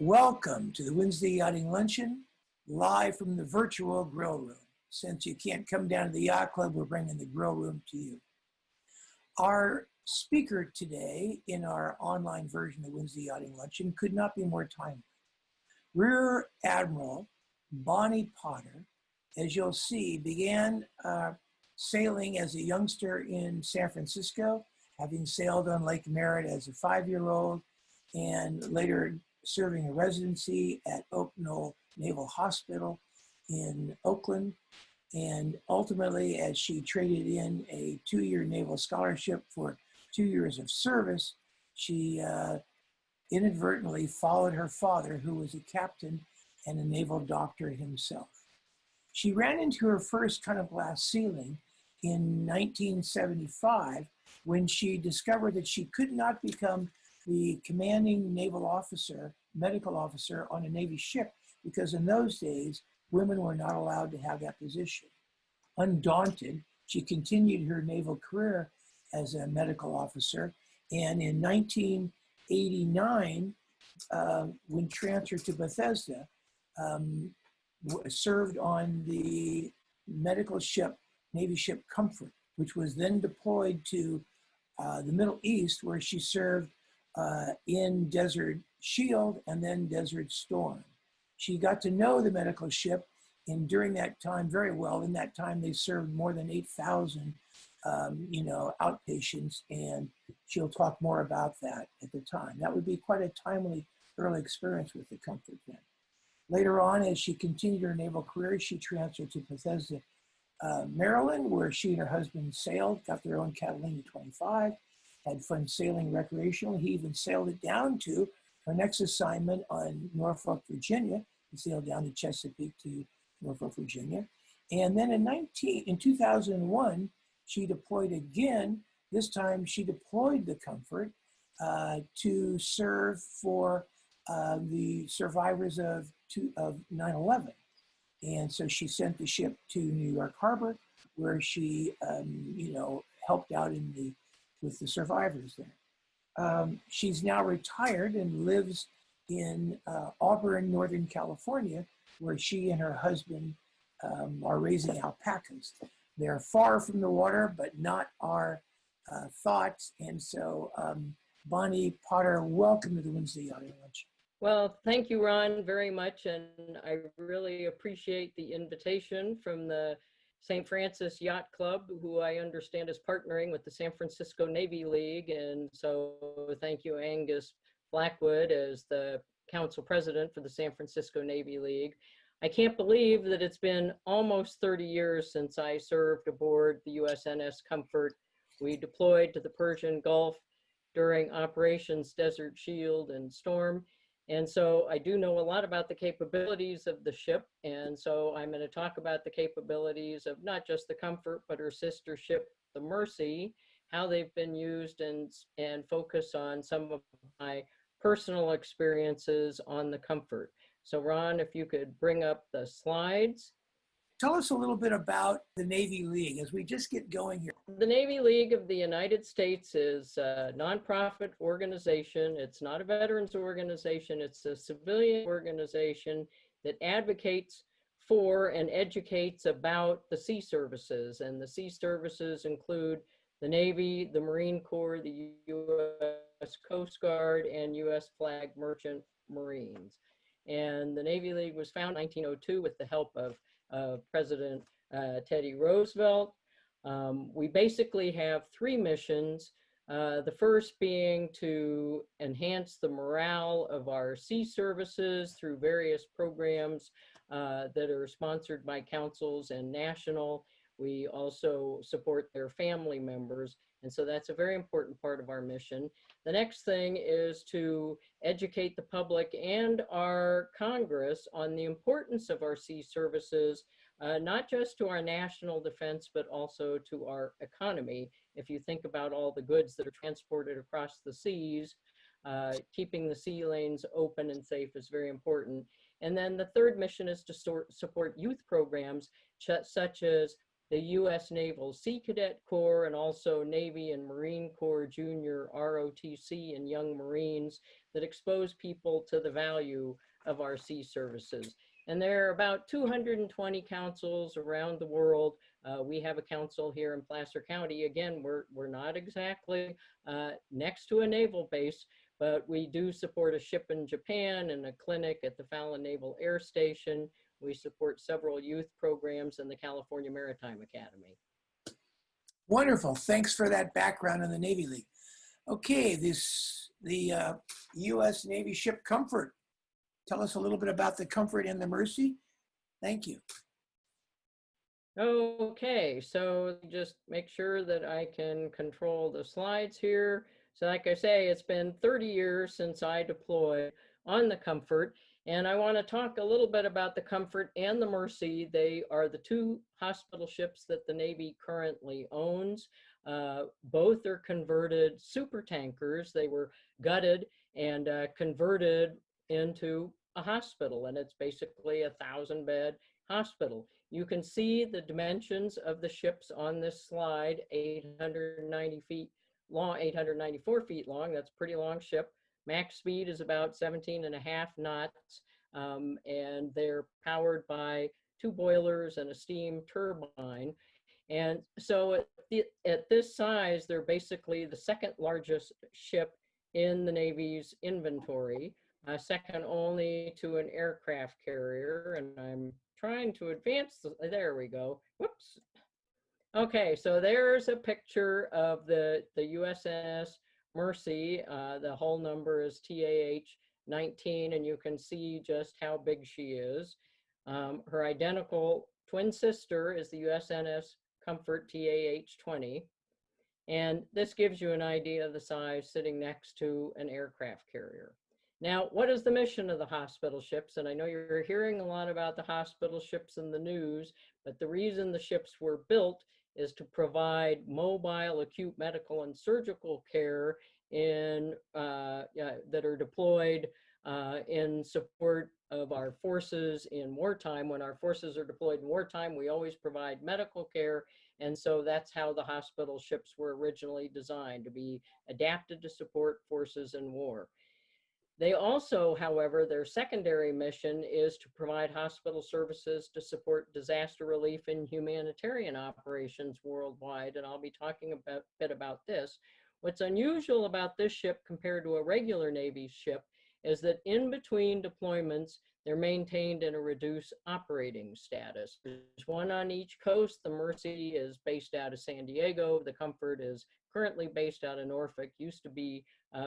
Welcome to the Wednesday Yachting Luncheon, live from the virtual grill room. Since you can't come down to the yacht club, we're bringing the grill room to you. Our speaker today in our online version of Wednesday Yachting Luncheon could not be more timely. Rear Admiral Bonnie Potter, as you'll see, began sailing as a youngster in San Francisco, having sailed on Lake Merritt as a 5-year-old, and later serving a residency at Oak Knoll Naval Hospital in Oakland. And ultimately, as she traded in a 2-year naval scholarship for 2 years of service, she inadvertently followed her father, who was a captain and a naval doctor himself. She ran into her first cut of glass ceiling in 1975 when she discovered that she could not become the commanding naval officer, medical officer on a Navy ship, because in those days, women were not allowed to have that position. Undaunted, she continued her naval career as a medical officer, and in 1989, when transferred to Bethesda, served on the medical ship, Navy ship Comfort, which was then deployed to the Middle East, where she served in Desert Shield and then Desert Storm. She got to know the medical ship, and during that time very well. In that time, they served more than 8,000, outpatients, and she'll talk more about that at the time. That would be quite a timely early experience with the Comfort then. Later on, as she continued her naval career, she transferred to Bethesda, Maryland, where she and her husband sailed, got their own Catalina 25, had fun sailing recreationally. He even sailed it down to her next assignment on Norfolk, Virginia. He sailed down to Chesapeake to Norfolk, Virginia. And then in 2001, she deployed again. This time she deployed the Comfort to serve for the survivors of 9/11. And so she sent the ship to New York Harbor, where she, helped out with the survivors there. She's now retired and lives in Auburn, Northern California, where she and her husband are raising alpacas. They're far from the water, but not our thoughts. And so, Bonnie Potter, welcome to the Wednesday Yachting Lunch. Well, thank you, Ron, very much. And I really appreciate the invitation from the St. Francis Yacht Club, who I understand is partnering with the San Francisco Navy League. And so thank you, Angus Blackwood, as the council president for the San Francisco Navy League. I can't believe that it's been almost 30 years since I served aboard the USNS Comfort. We deployed to the Persian Gulf during Operations Desert Shield and Storm. And so I do know a lot about the capabilities of the ship. And so I'm going to talk about the capabilities of not just the Comfort, but her sister ship, the Mercy, how they've been used, and focus on some of my personal experiences on the Comfort. So Ron, if you could bring up the slides. Tell us a little bit about the Navy League as we just get going here. The Navy League of the United States is a nonprofit organization. It's not a veterans organization. It's a civilian organization that advocates for and educates about the sea services. And the sea services include the Navy, the Marine Corps, the U.S. Coast Guard, and U.S. Flag Merchant Marines. And the Navy League was founded in 1902 with the help of President Teddy Roosevelt. We basically have 3 missions. The first being to enhance the morale of our sea services through various programs that are sponsored by councils and national. We also support their family members. And so that's a very important part of our mission. The next thing is to educate the public and our Congress on the importance of our sea services, not just to our national defense, but also to our economy. If you think about all the goods that are transported across the seas, keeping the sea lanes open and safe is very important. And then the third mission is to support youth programs such as the U.S. Naval Sea Cadet Corps, and also Navy and Marine Corps Junior ROTC and Young Marines that expose people to the value of our sea services. And there are about 220 councils around the world. We have a council here in Placer County. Again, we're not exactly next to a naval base, but we do support a ship in Japan and a clinic at the Fallon Naval Air Station. We support several youth programs in the California Maritime Academy. Wonderful. Thanks for that background on the Navy League. Okay, the U.S. Navy ship Comfort. Tell us a little bit about the Comfort and the Mercy. Thank you. Okay, so just make sure that I can control the slides here. So like I say, it's been 30 years since I deployed on the Comfort, and I want to talk a little bit about the Comfort and the Mercy. They are the two hospital ships that the Navy currently owns. Both are converted super tankers. They were gutted and converted into a hospital, and it's basically a 1,000-bed hospital. You can see the dimensions of the ships on this slide: 890 feet long, 894 feet long. That's a pretty long ship. Max speed is about 17.5 knots, and they're powered by 2 boilers and a steam turbine. And so at this size, they're basically the second largest ship in the Navy's inventory, second only to an aircraft carrier. And I'm trying to advance, there we go, whoops. Okay, so there's a picture of the USNS Mercy. The hull number is TAH-19, and you can see just how big she is. Her identical twin sister is the USNS Comfort TAH-20. And this gives you an idea of the size sitting next to an aircraft carrier. Now, what is the mission of the hospital ships? And I know you're hearing a lot about the hospital ships in the news, but the reason the ships were built is to provide mobile acute medical and surgical care in that are deployed in support of our forces in wartime. When our forces are deployed in wartime, we always provide medical care. And so that's how the hospital ships were originally designed, to be adapted to support forces in war. They also, however, their secondary mission is to provide hospital services to support disaster relief and humanitarian operations worldwide, and I'll be talking a bit about this. What's unusual about this ship compared to a regular Navy ship is that in between deployments, they're maintained in a reduced operating status. There's one on each coast. The Mercy is based out of San Diego. The Comfort is currently based out of Norfolk, used to be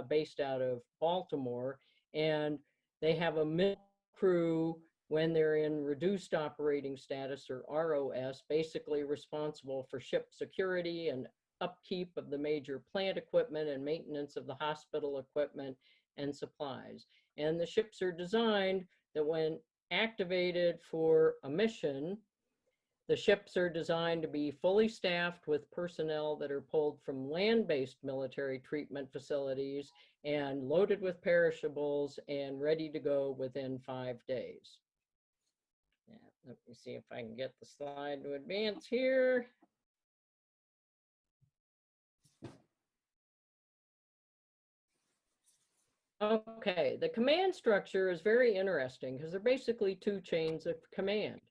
based out of Baltimore, and they have a mid crew when they're in reduced operating status, or ROS, basically responsible for ship security and upkeep of the major plant equipment and maintenance of the hospital equipment and supplies. And the ships are designed that when activated for a mission, the ships are designed to be fully staffed with personnel that are pulled from land-based military treatment facilities and loaded with perishables and ready to go within 5 days. Yeah, let me see if I can get the slide to advance here. Okay, the command structure is very interesting because they're basically 2 chains of command.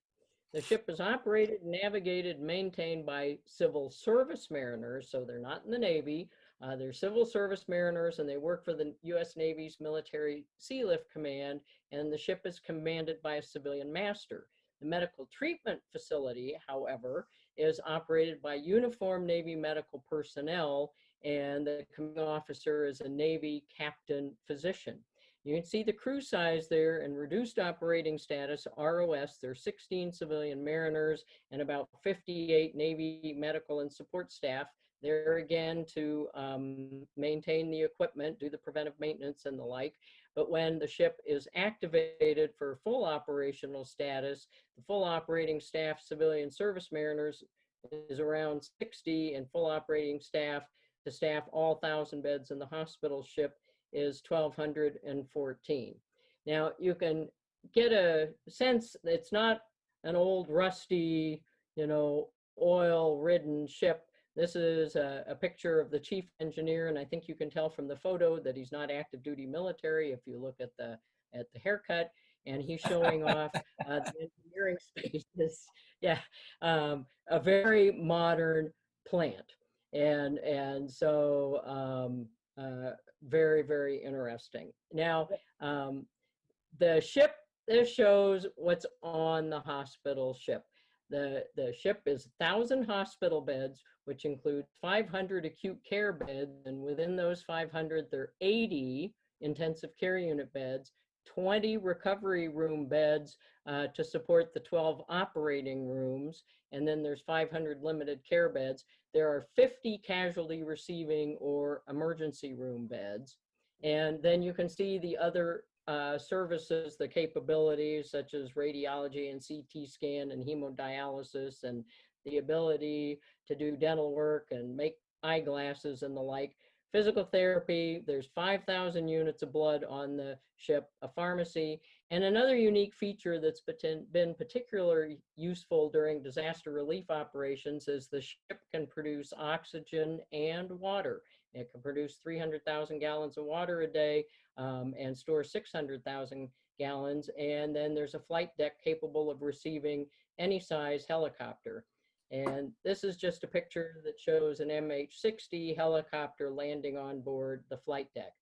The ship is operated, navigated, maintained by civil service mariners, so they're not in the Navy. They're civil service mariners, and they work for the U.S. Navy's Military Sea Lift Command, and the ship is commanded by a civilian master. The medical treatment facility, however, is operated by uniformed Navy medical personnel, and the commanding officer is a Navy captain physician. You can see the crew size there in reduced operating status, ROS. There are 16 civilian mariners and about 58 Navy medical and support staff. There again to maintain the equipment, do the preventive maintenance and the like. But when the ship is activated for full operational status, the full operating staff, civilian service mariners, is around 60, and full operating staff to staff all 1,000 beds in the hospital ship is 1,214. Now you can get a sense that it's not an old rusty, oil-ridden ship. This is a picture of the chief engineer, and I think you can tell from the photo that he's not active duty military if you look at the haircut, and he's showing off the engineering spaces. Yeah, a very modern plant, and so very, very interesting. Now, the ship, this shows what's on the hospital ship. The ship is 1,000 hospital beds, which include 500 acute care beds, and within those 500, there are 80 intensive care unit beds, 20 recovery room beds to support the 12 operating rooms, and then there's 500 limited care beds. There are 50 casualty receiving or emergency room beds. And then you can see the other services, the capabilities such as radiology and CT scan and hemodialysis, and the ability to do dental work and make eyeglasses and the like. Physical therapy, there's 5,000 units of blood on the ship, a pharmacy, and another unique feature that's been particularly useful during disaster relief operations is the ship can produce oxygen and water. It can produce 300,000 gallons of water a day and store 600,000 gallons. And then there's a flight deck capable of receiving any size helicopter. And this is just a picture that shows an MH-60 helicopter landing on board the flight deck.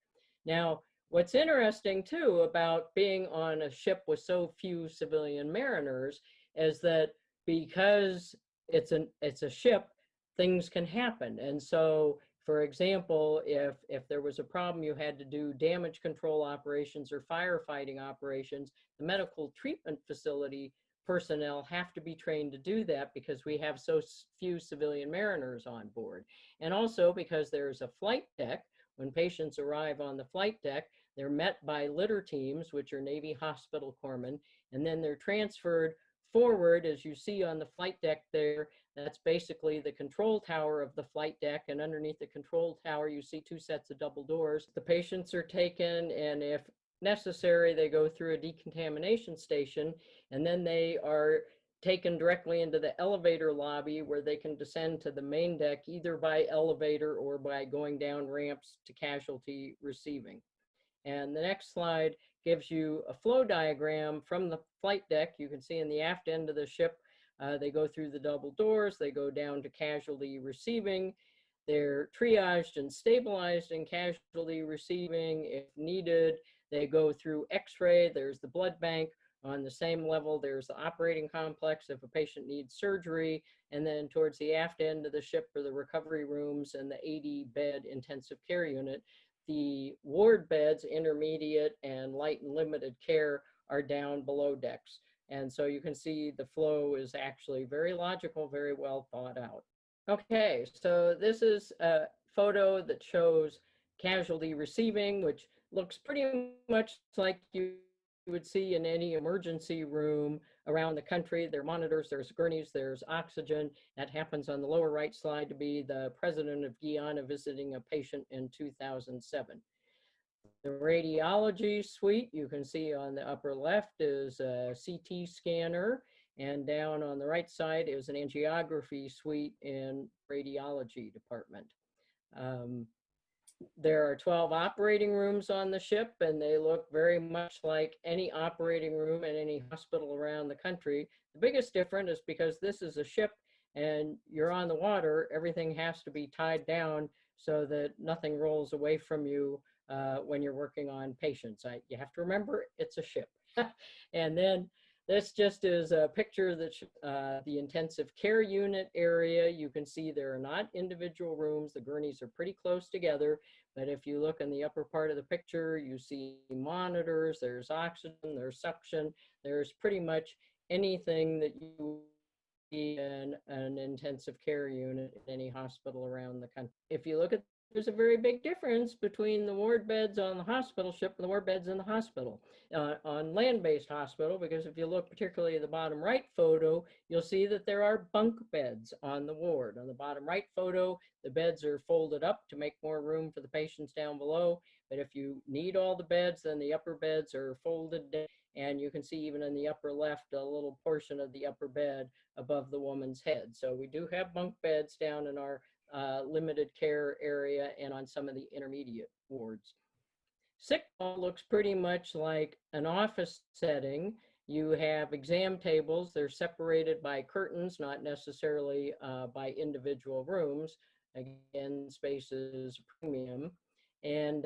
Now, what's interesting too about being on a ship with so few civilian mariners is that because it's a ship, things can happen. And so, for example, if there was a problem, you had to do damage control operations or firefighting operations, the medical treatment facility personnel have to be trained to do that because we have so few civilian mariners on board. And also because there's a flight deck, when patients arrive on the flight deck, they're met by litter teams, which are Navy hospital corpsmen, and then they're transferred forward, as you see on the flight deck there. That's basically the control tower of the flight deck, and underneath the control tower you see two sets of double doors. The patients are taken, and if necessary, they go through a decontamination station, and then they are taken directly into the elevator lobby where they can descend to the main deck either by elevator or by going down ramps to casualty receiving. And the next slide gives you a flow diagram from the flight deck. You can see in the aft end of the ship, they go through the double doors, they go down to casualty receiving. They're triaged and stabilized in casualty receiving. If needed, they go through X-ray. There's the blood bank. On the same level, there's the operating complex if a patient needs surgery. And then towards the aft end of the ship are the recovery rooms and the 80-bed intensive care unit. The ward beds, intermediate and light and limited care, are down below decks. And so you can see the flow is actually very logical, very well thought out. Okay, so this is a photo that shows casualty receiving, which looks pretty much like you would see in any emergency room around the country. There are monitors, there's gurneys, there's oxygen. That happens on the lower right slide to be the president of Guyana visiting a patient in 2007. The radiology suite, you can see on the upper left, is a CT scanner, and down on the right side is an angiography suite in radiology department. There are 12 operating rooms on the ship, and they look very much like any operating room in any hospital around the country. The biggest difference is because this is a ship and you're on the water, everything has to be tied down so that nothing rolls away from you when you're working on patients. You have to remember it's a ship. And then this just is a picture that the intensive care unit area. You can see there are not individual rooms. The gurneys are pretty close together. But if you look in the upper part of the picture, you see monitors, there's oxygen, there's suction, there's pretty much anything that you see in an intensive care unit in any hospital around the country. If you look at, there's a very big difference between the ward beds on the hospital ship and the ward beds in the hospital. On land-based hospital, because if you look particularly at the bottom right photo, you'll see that there are bunk beds on the ward. On the bottom right photo, the beds are folded up to make more room for the patients down below. But if you need all the beds, then the upper beds are folded And you can see even in the upper left, a little portion of the upper bed above the woman's head. So we do have bunk beds down in our limited care area and on some of the intermediate wards. Sick hall looks pretty much like an office setting. You have exam tables. They're separated by curtains, not necessarily by individual rooms. Again, space is a premium. And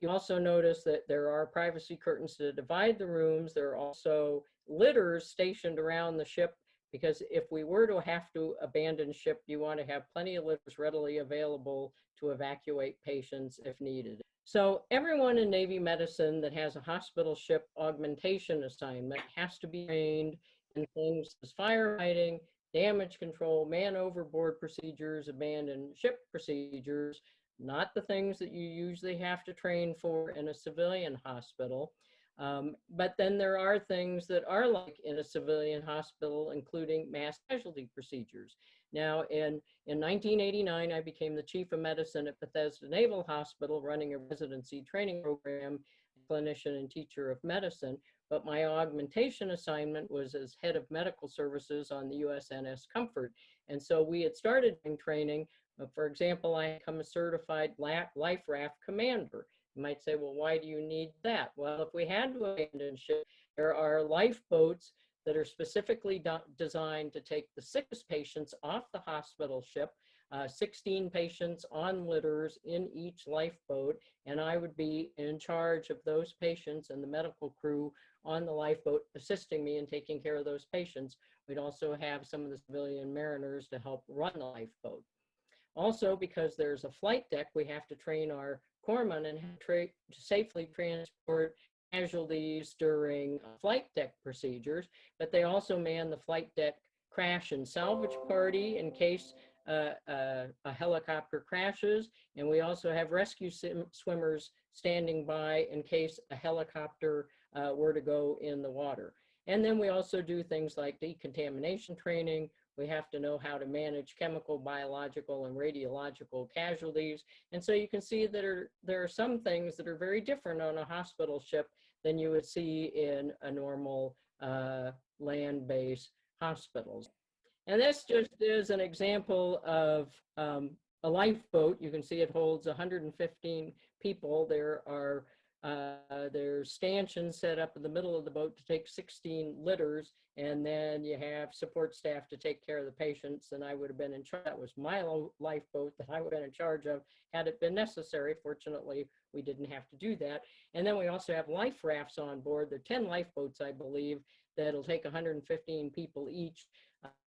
you also notice that there are privacy curtains to divide the rooms. There are also litters stationed around the ship, because if we were to have to abandon ship, you want to have plenty of litters readily available to evacuate patients if needed. So everyone in Navy medicine that has a hospital ship augmentation assignment has to be trained in things as firefighting, damage control, man overboard procedures, abandoned ship procedures, not the things that you usually have to train for in a civilian hospital. But then there are things that are like in a civilian hospital, including mass casualty procedures. Now, in 1989, I became the chief of medicine at Bethesda Naval Hospital, running a residency training program, clinician and teacher of medicine. But my augmentation assignment was as head of medical services on the USNS Comfort. And so we had started training. For example, I become a certified life raft commander. You might say, well, why do you need that? Well, if we had to abandon ship, there are lifeboats that are specifically designed to take the sickest patients off the hospital ship, 16 patients on litters in each lifeboat, and I would be in charge of those patients and the medical crew on the lifeboat assisting me in taking care of those patients. We'd also have some of the civilian mariners to help run the lifeboat. Also, because there's a flight deck, we have to train our corpsmen and to safely transport casualties during flight deck procedures, but they also man the flight deck crash and salvage party in case a helicopter crashes, and we also have rescue swimmers standing by in case a helicopter were to go in the water. And then we also do things like decontamination training. We have to know how to manage chemical, biological, and radiological casualties. And so you can see that there are some things that are very different on a hospital ship than you would see in a normal land-based hospitals. And this just is an example of a lifeboat. You can see it holds 115 people. There's stanchions set up in the middle of the boat to take 16 litters, and then you have support staff to take care of the patients. And I would have been in charge. That was my lifeboat that I would have been in charge of had it been necessary. Fortunately, we didn't have to do that. And then we also have life rafts on board. There are 10 lifeboats, I believe, that'll take 115 people each.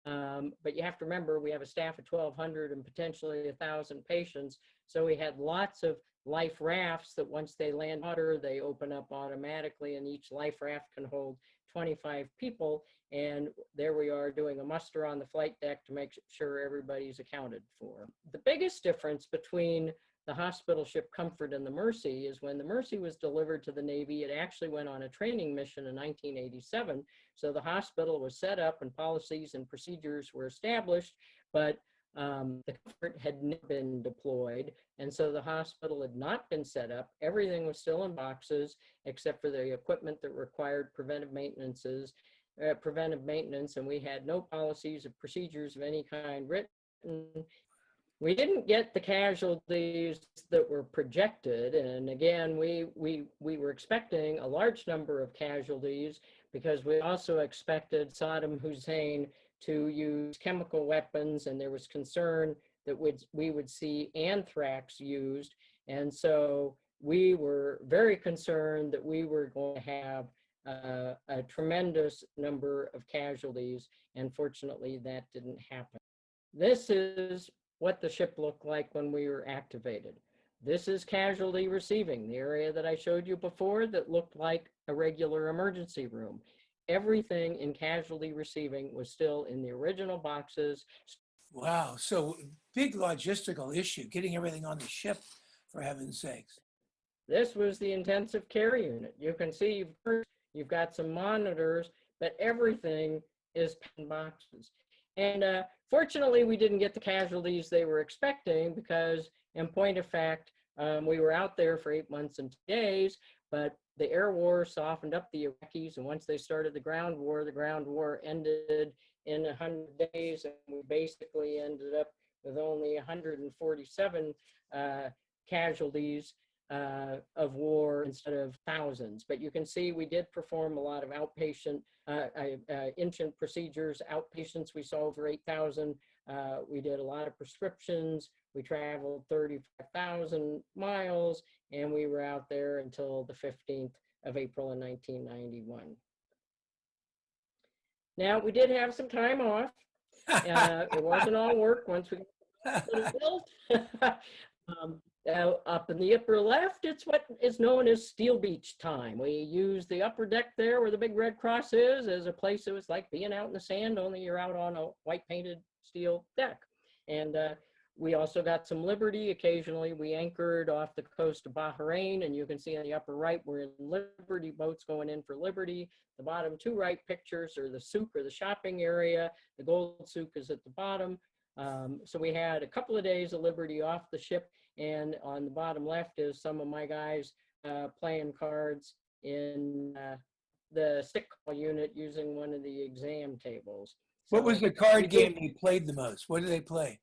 But you have to remember, we have a staff of 1,200 and potentially 1,000 patients. So we had lots of life rafts that once they land water, they open up automatically, and each life raft can hold 25 people. And there we are doing a muster on the flight deck to make sure everybody's accounted for. The biggest difference between the hospital ship Comfort and the Mercy is when the Mercy was delivered to the Navy, it actually went on a training mission in 1987. So the hospital was set up and policies and procedures were established, but the Comfort had never been deployed, and so the hospital had not been set up. Everything was still in boxes except for the equipment that required preventive maintenance, and we had no policies or procedures of any kind written. We didn't get the casualties that were projected, and again, we were expecting a large number of casualties because we also expected Saddam Hussein to use chemical weapons, and there was concern that we would see anthrax used. And so we were very concerned that we were going to have a tremendous number of casualties, and fortunately that didn't happen. This is what the ship looked like when we were activated. This is casualty receiving, the area that I showed you before that looked like a regular emergency room. Everything in casualty receiving was still in the original boxes. Wow, so big logistical issue, getting everything on the ship, for heaven's sakes. This was the intensive care unit. You can see you've got some monitors, but everything is in boxes. And fortunately, we didn't get the casualties they were expecting because, in point of fact, we were out there for 8 months and 2 days, but the air war softened up the Iraqis, and once they started the ground war ended in 100 days, and we basically ended up with only 147 casualties of war instead of thousands. But you can see we did perform a lot of outpatient inpatient procedures. Outpatients, we saw over 8,000. We did a lot of prescriptions. We traveled 35,000 miles, and we were out there until the 15th of April in 1991. Now, we did have some time off. It wasn't all work once we got built. Up in the upper left, it's what is known as Steel Beach time. We use the upper deck there where the big red cross is as a place that was like being out in the sand, only you're out on a white painted steel deck. And we also got some liberty. Occasionally we anchored off the coast of Bahrain, and you can see on the upper right, we're in liberty boats going in for liberty. The bottom two right pictures are the souk, or the shopping area. The gold souk is at the bottom. So we had a couple of days of liberty off the ship, and on the bottom left is some of my guys playing cards in the sick call unit using one of the exam tables. What was the card game you played the most? What did they play?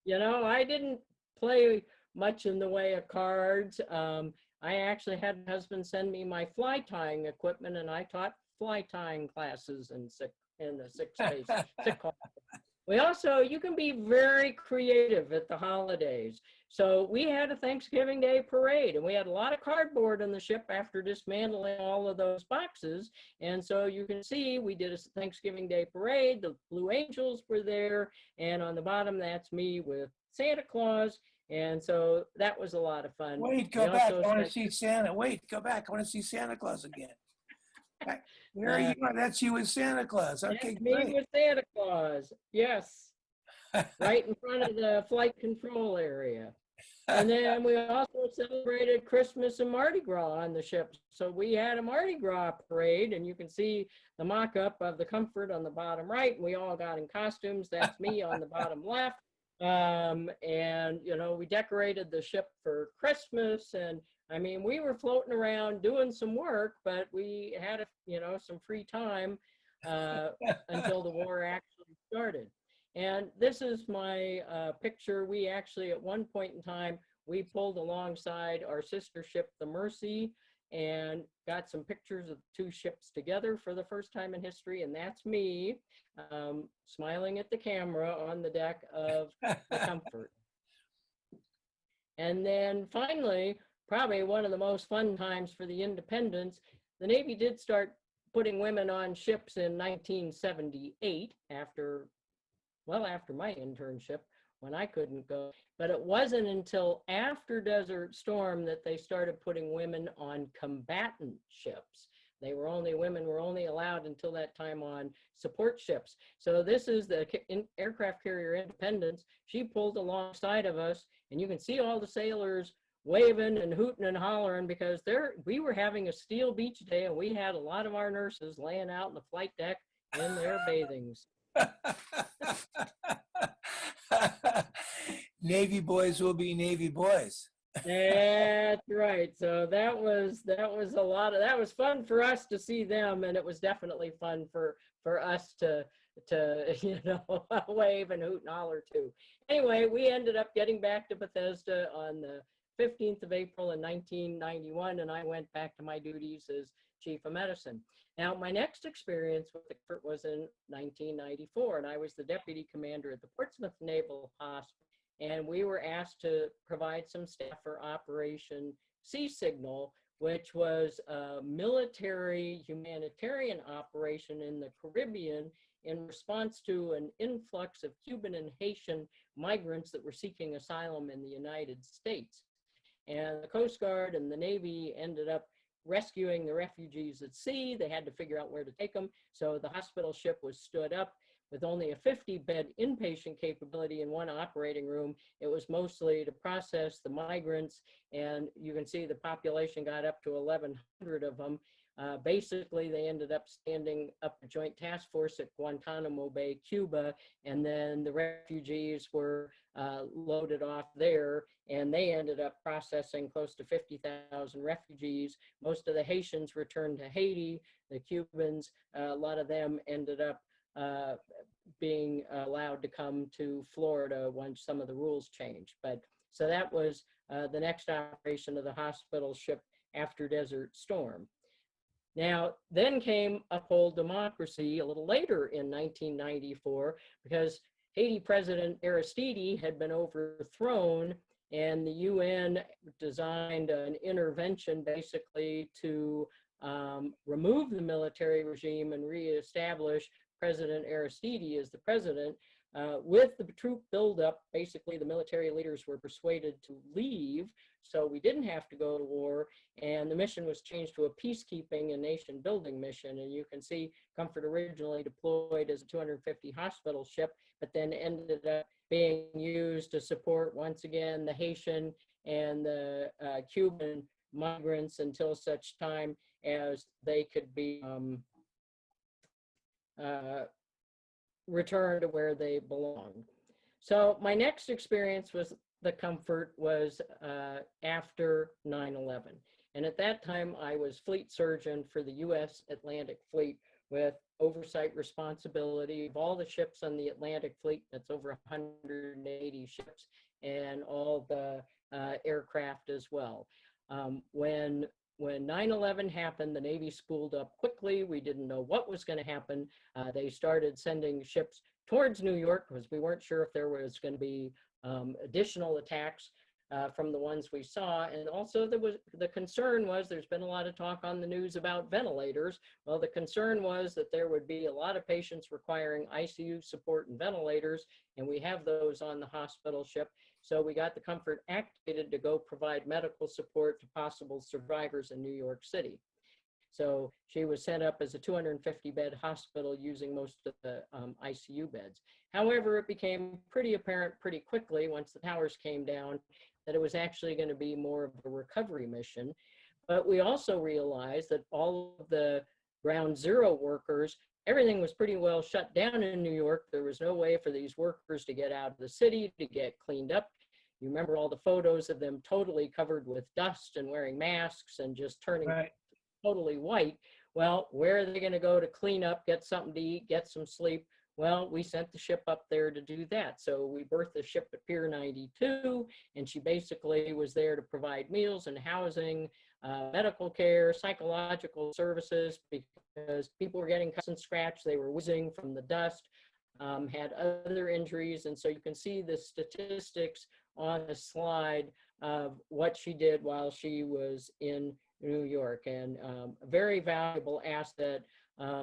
You know, I didn't play much in the way of cards. I actually had my husband send me my fly tying equipment, and I taught fly tying classes in the sick space. Sick call. We also, you can be very creative at the holidays. So we had a Thanksgiving Day parade, and we had a lot of cardboard on the ship after dismantling all of those boxes. And so you can see we did a Thanksgiving Day parade. The Blue Angels were there. And on the bottom, that's me with Santa Claus. And so that was a lot of fun. Wait, go back. I want to see Santa. Wait, go back. I want to see Santa Claus again. There you are. That's you with Santa Claus. Okay, that's me with Santa Claus. Yes. Right in front of the flight control area. And then we also celebrated Christmas and Mardi Gras on the ship. So we had a Mardi Gras parade, and you can see the mock-up of the Comfort on the bottom right. We all got in costumes. That's me on the bottom left. And, you know, we decorated the ship for Christmas, and I mean, we were floating around doing some work, but we had, some free time until the war actually started. And this is my picture. We actually, at one point in time, we pulled alongside our sister ship, the Mercy, and got some pictures of the two ships together for the first time in history. And that's me smiling at the camera on the deck of the Comfort. And then finally, probably one of the most fun times for the independence, the Navy did start putting women on ships in 1978 after my internship, when I couldn't go. But it wasn't until after Desert Storm that they started putting women on combatant ships. Women were only allowed until that time on support ships. So this is the aircraft carrier Independence. She pulled alongside of us, and you can see all the sailors waving and hooting and hollering because we were having a Steel Beach day, and we had a lot of our nurses laying out in the flight deck in their bathings. Navy boys will be Navy boys. That's right. So that was that was fun for us to see them, and it was definitely fun for us to wave and hoot and holler too. Anyway, we ended up getting back to Bethesda on the 15th of April in 1991, and I went back to my duties as Chief of Medicine. Now, my next experience with the Comfort was in 1994, and I was the Deputy Commander at the Portsmouth Naval Hospital, and we were asked to provide some staff for Operation Sea Signal, which was a military humanitarian operation in the Caribbean in response to an influx of Cuban and Haitian migrants that were seeking asylum in the United States. And the Coast Guard and the Navy ended up rescuing the refugees at sea. They had to figure out where to take them. So the hospital ship was stood up with only a 50-bed inpatient capability in one operating room. It was mostly to process the migrants, and you can see the population got up to 1,100 of them. Basically, they ended up standing up a joint task force at Guantanamo Bay, Cuba, and then the refugees were loaded off there, and they ended up processing close to 50,000 refugees. Most of the Haitians returned to Haiti. The Cubans, a lot of them ended up being allowed to come to Florida once some of the rules changed. But so that was the next operation of the hospital ship after Desert Storm. Now, then came Uphold Democracy a little later in 1994, because Haiti President Aristide had been overthrown, and the UN designed an intervention basically to remove the military regime and reestablish President Aristide as the president. With the troop buildup, basically the military leaders were persuaded to leave, so we didn't have to go to war, and the mission was changed to a peacekeeping and nation building mission. And you can see Comfort originally deployed as a 250 hospital ship, but then ended up being used to support once again the Haitian and the Cuban migrants until such time as they could be returned to where they belonged. So my next experience with the Comfort was after 9/11. And at that time, I was fleet surgeon for the U.S. Atlantic Fleet with oversight responsibility of all the ships on the Atlantic Fleet. That's over 180 ships, and all the aircraft as well. When 9/11 happened, the Navy spooled up quickly. We didn't know what was going to happen. They started sending ships towards New York because we weren't sure if there was going to be additional attacks from the ones we saw. And also the concern was, there's been a lot of talk on the news about ventilators. Well, the concern was that there would be a lot of patients requiring ICU support and ventilators, and we have those on the hospital ship. So we got the Comfort activated to go provide medical support to possible survivors in New York City. So she was set up as a 250-bed hospital using most of the ICU beds. However, it became pretty apparent pretty quickly once the towers came down that it was actually going to be more of a recovery mission. But we also realized that all of the ground zero workers, everything was pretty well shut down in New York. There was no way for these workers to get out of the city, to get cleaned up. You remember all the photos of them totally covered with dust and wearing masks and just turning totally white. Well, where are they going to go to clean up, get something to eat, get some sleep? Well, we sent the ship up there to do that. So we berthed the ship at Pier 92, and she basically was there to provide meals and housing, medical care, psychological services, because people were getting cuts and scratched. They were wheezing from the dust, had other injuries. And so you can see the statistics on the slide of what she did while she was in New York, and a very valuable asset,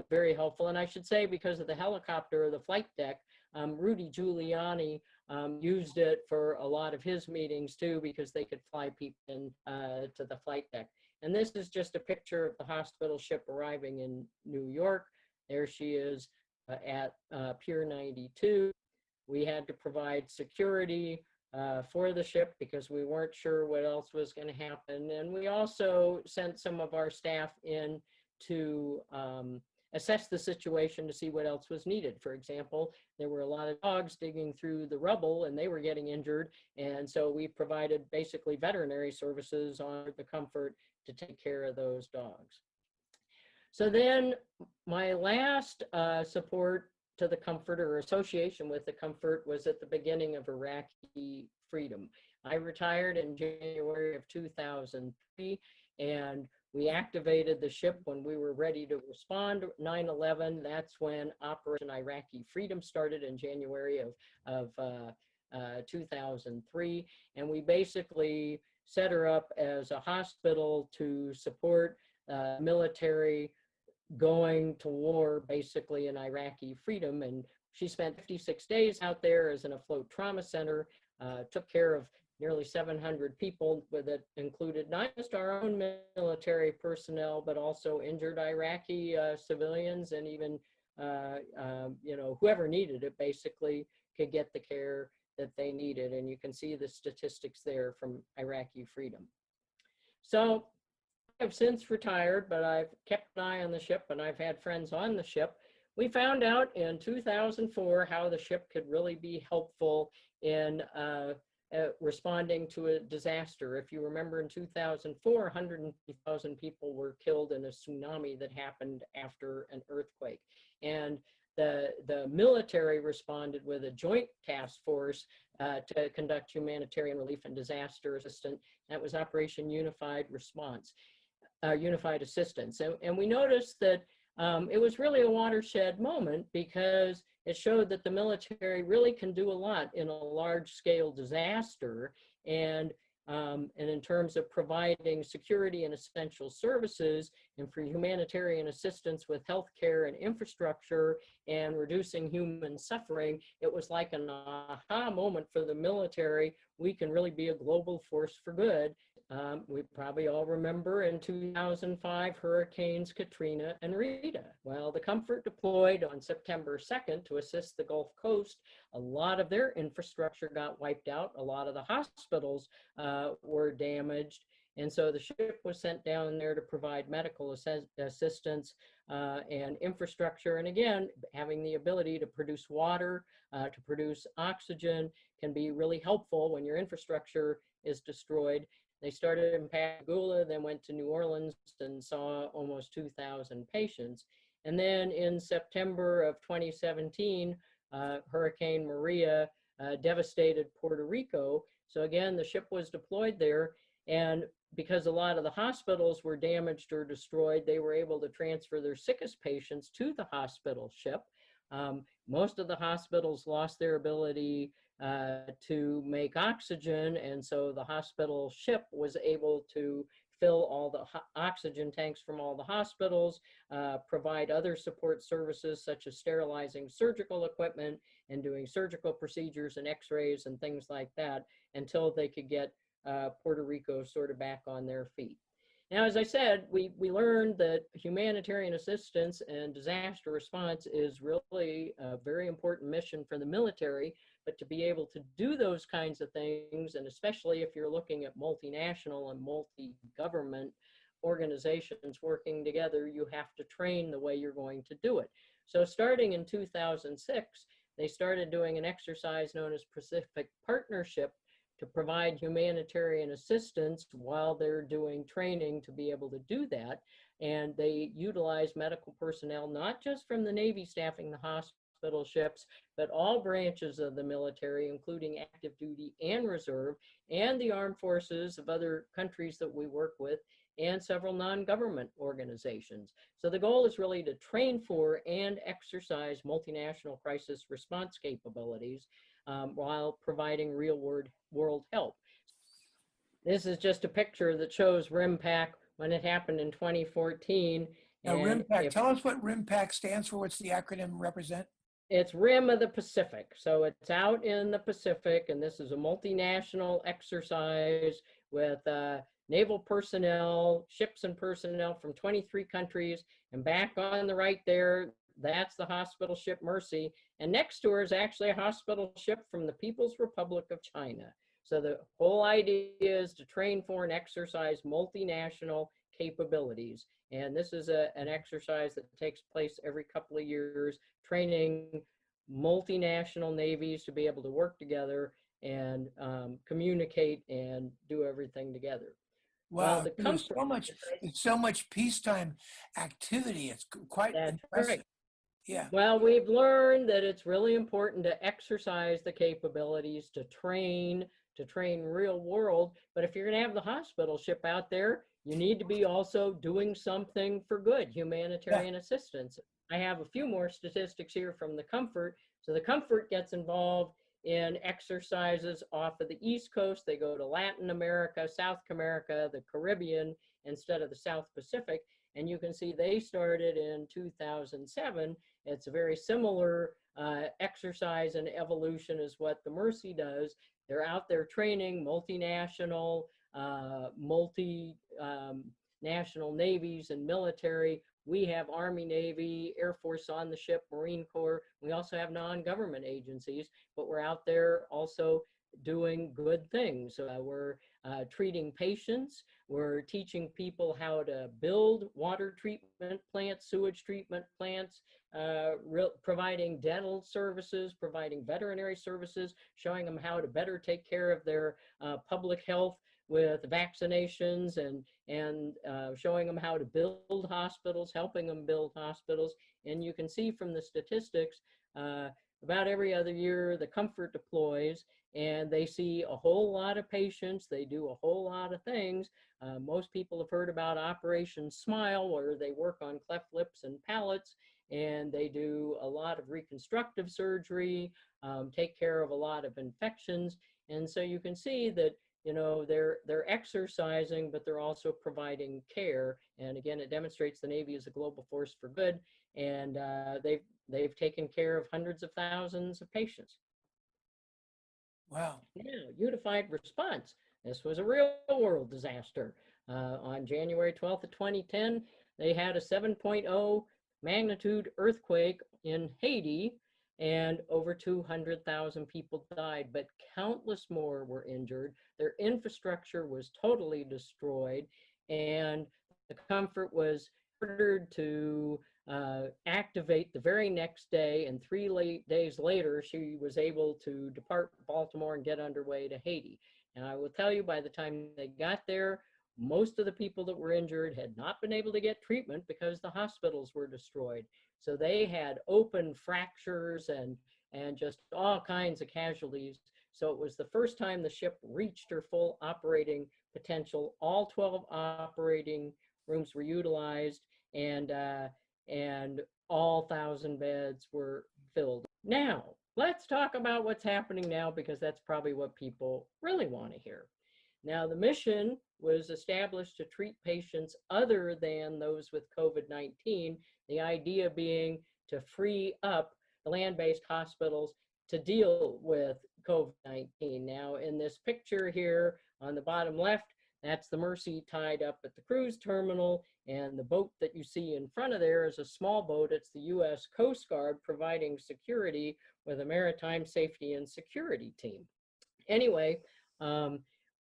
very helpful. And I should say, because of the helicopter or the flight deck, Rudy Giuliani used it for a lot of his meetings too, because they could fly people in to the flight deck. And this is just a picture of the hospital ship arriving in New York. There she is at Pier 92. We had to provide security for the ship because we weren't sure what else was going to happen. And we also sent some of our staff in to assess the situation to see what else was needed. For example, there were a lot of dogs digging through the rubble and they were getting injured. And so we provided basically veterinary services on the Comfort to take care of those dogs. So then my last support to the Comfort, or association with the Comfort, was at the beginning of Iraqi freedom. I retired in January of 2003, and we activated the ship when we were ready to respond to 9/11. That's when Operation Iraqi Freedom started in January of 2003, and we basically set her up as a hospital to support military going to war, basically, in Iraqi freedom. And she spent 56 days out there as an afloat trauma center, took care of nearly 700 people, that included not just our own military personnel, but also injured Iraqi civilians, and even whoever needed it basically could get the care that they needed. And you can see the statistics there from Iraqi freedom. So have since retired, but I've kept an eye on the ship and I've had friends on the ship. We found out in 2004 how the ship could really be helpful in responding to a disaster. If you remember, in 2004, 150,000 people were killed in a tsunami that happened after an earthquake. And the military responded with a joint task force to conduct humanitarian relief and disaster assistance. That was Operation Unified Response, Unified Assistance. And we noticed that it was really a watershed moment because it showed that the military really can do a lot in a large-scale disaster, and in terms of providing security and essential services, and for humanitarian assistance with healthcare and infrastructure and reducing human suffering, it was like an aha moment for the military. We can really be a global force for good. We probably all remember in 2005, Hurricanes Katrina and Rita. Well, the Comfort deployed on September 2nd to assist the Gulf Coast. A lot of their infrastructure got wiped out. A lot of the hospitals were damaged. And so the ship was sent down there to provide medical assistance and infrastructure. And again, having the ability to produce water, to produce oxygen can be really helpful when your infrastructure is destroyed. They started in Pascagoula, then went to New Orleans and saw almost 2,000 patients. And then in September of 2017, Hurricane Maria devastated Puerto Rico. So again, the ship was deployed there. And because a lot of the hospitals were damaged or destroyed, they were able to transfer their sickest patients to the hospital ship. Most of the hospitals lost their ability to make oxygen, and so the hospital ship was able to fill all the oxygen tanks from all the hospitals, provide other support services such as sterilizing surgical equipment and doing surgical procedures and x-rays and things like that until they could get Puerto Rico sort of back on their feet. Now, as I said, we learned that humanitarian assistance and disaster response is really a very important mission for the military, but to be able to do those kinds of things, and especially if you're looking at multinational and multi-government organizations working together, you have to train the way you're going to do it. So starting in 2006, they started doing an exercise known as Pacific Partnership to provide humanitarian assistance while they're doing training to be able to do that. And they utilize medical personnel, not just from the Navy staffing the hospital ships, but all branches of the military, including active duty and reserve, and the armed forces of other countries that we work with, and several non-government organizations. So the goal is really to train for and exercise multinational crisis response capabilities while providing real world help. This is just a picture that shows RIMPAC when it happened in 2014. Now, RIMPAC, tell us what RIMPAC stands for. What's the acronym represent? It's Rim of the Pacific. So it's out in the Pacific, and this is a multinational exercise with naval personnel, ships and personnel from 23 countries. And back on the right there, that's the hospital ship Mercy. And next to her is actually a hospital ship from the People's Republic of China. So the whole idea is to train for and exercise multinational capabilities. And this is an exercise that takes place every couple of years, training multinational navies to be able to work together and communicate and do everything together. Wow, there's so much peacetime activity. It's quite impressive. Right. Yeah. Well, we've learned that it's really important to exercise the capabilities to train real world. But if you're going to have the hospital ship out there, you need to be also doing something for good, humanitarian assistance. I have a few more statistics here from the Comfort. So the Comfort gets involved in exercises off of the East Coast. They go to Latin America, South America, the Caribbean, instead of the South Pacific. And you can see they started in 2007. It's a very similar exercise and evolution as what the Mercy does. They're out there training multinational, national navies and military. We have Army, Navy, Air Force on the ship, Marine Corps. We also have non-government agencies, but we're out there also doing good things. We're treating patients. We're teaching people how to build water treatment plants, sewage treatment plants, providing dental services, providing veterinary services, showing them how to better take care of their public health with vaccinations, and showing them how to build hospitals, helping them build hospitals. And you can see from the statistics, about every other year, the Comfort deploys, and they see a whole lot of patients. They do a whole lot of things. Most people have heard about Operation Smile, where they work on cleft lips and palates, and they do a lot of reconstructive surgery, take care of a lot of infections. And so you can see that, you know, they're exercising, but they're also providing care. And again, it demonstrates the Navy is a global force for good, and they've taken care of hundreds of thousands of patients. Wow. Now, unified response. This was a real world disaster. On January 12th of 2010, they had a 7.0 magnitude earthquake in Haiti, and over 200,000 people died, but countless more were injured. Their infrastructure was totally destroyed, and the Comfort was ordered to activate the very next day, and 3 days later, she was able to depart Baltimore and get underway to Haiti. And I will tell you, by the time they got there, most of the people that were injured had not been able to get treatment because the hospitals were destroyed. So they had open fractures and just all kinds of casualties. So it was the first time the ship reached her full operating potential. All 12 operating rooms were utilized, and all 1,000 beds were filled. Now, let's talk about what's happening now, because that's probably what people really want to hear. Now, the mission was established to treat patients other than those with COVID-19, the idea being to free up the land-based hospitals to deal with COVID-19. Now, in this picture here on the bottom left, that's the Mercy tied up at the cruise terminal, and the boat that you see in front of there is a small boat. It's the U.S. Coast Guard providing security with a maritime safety and security team. Anyway,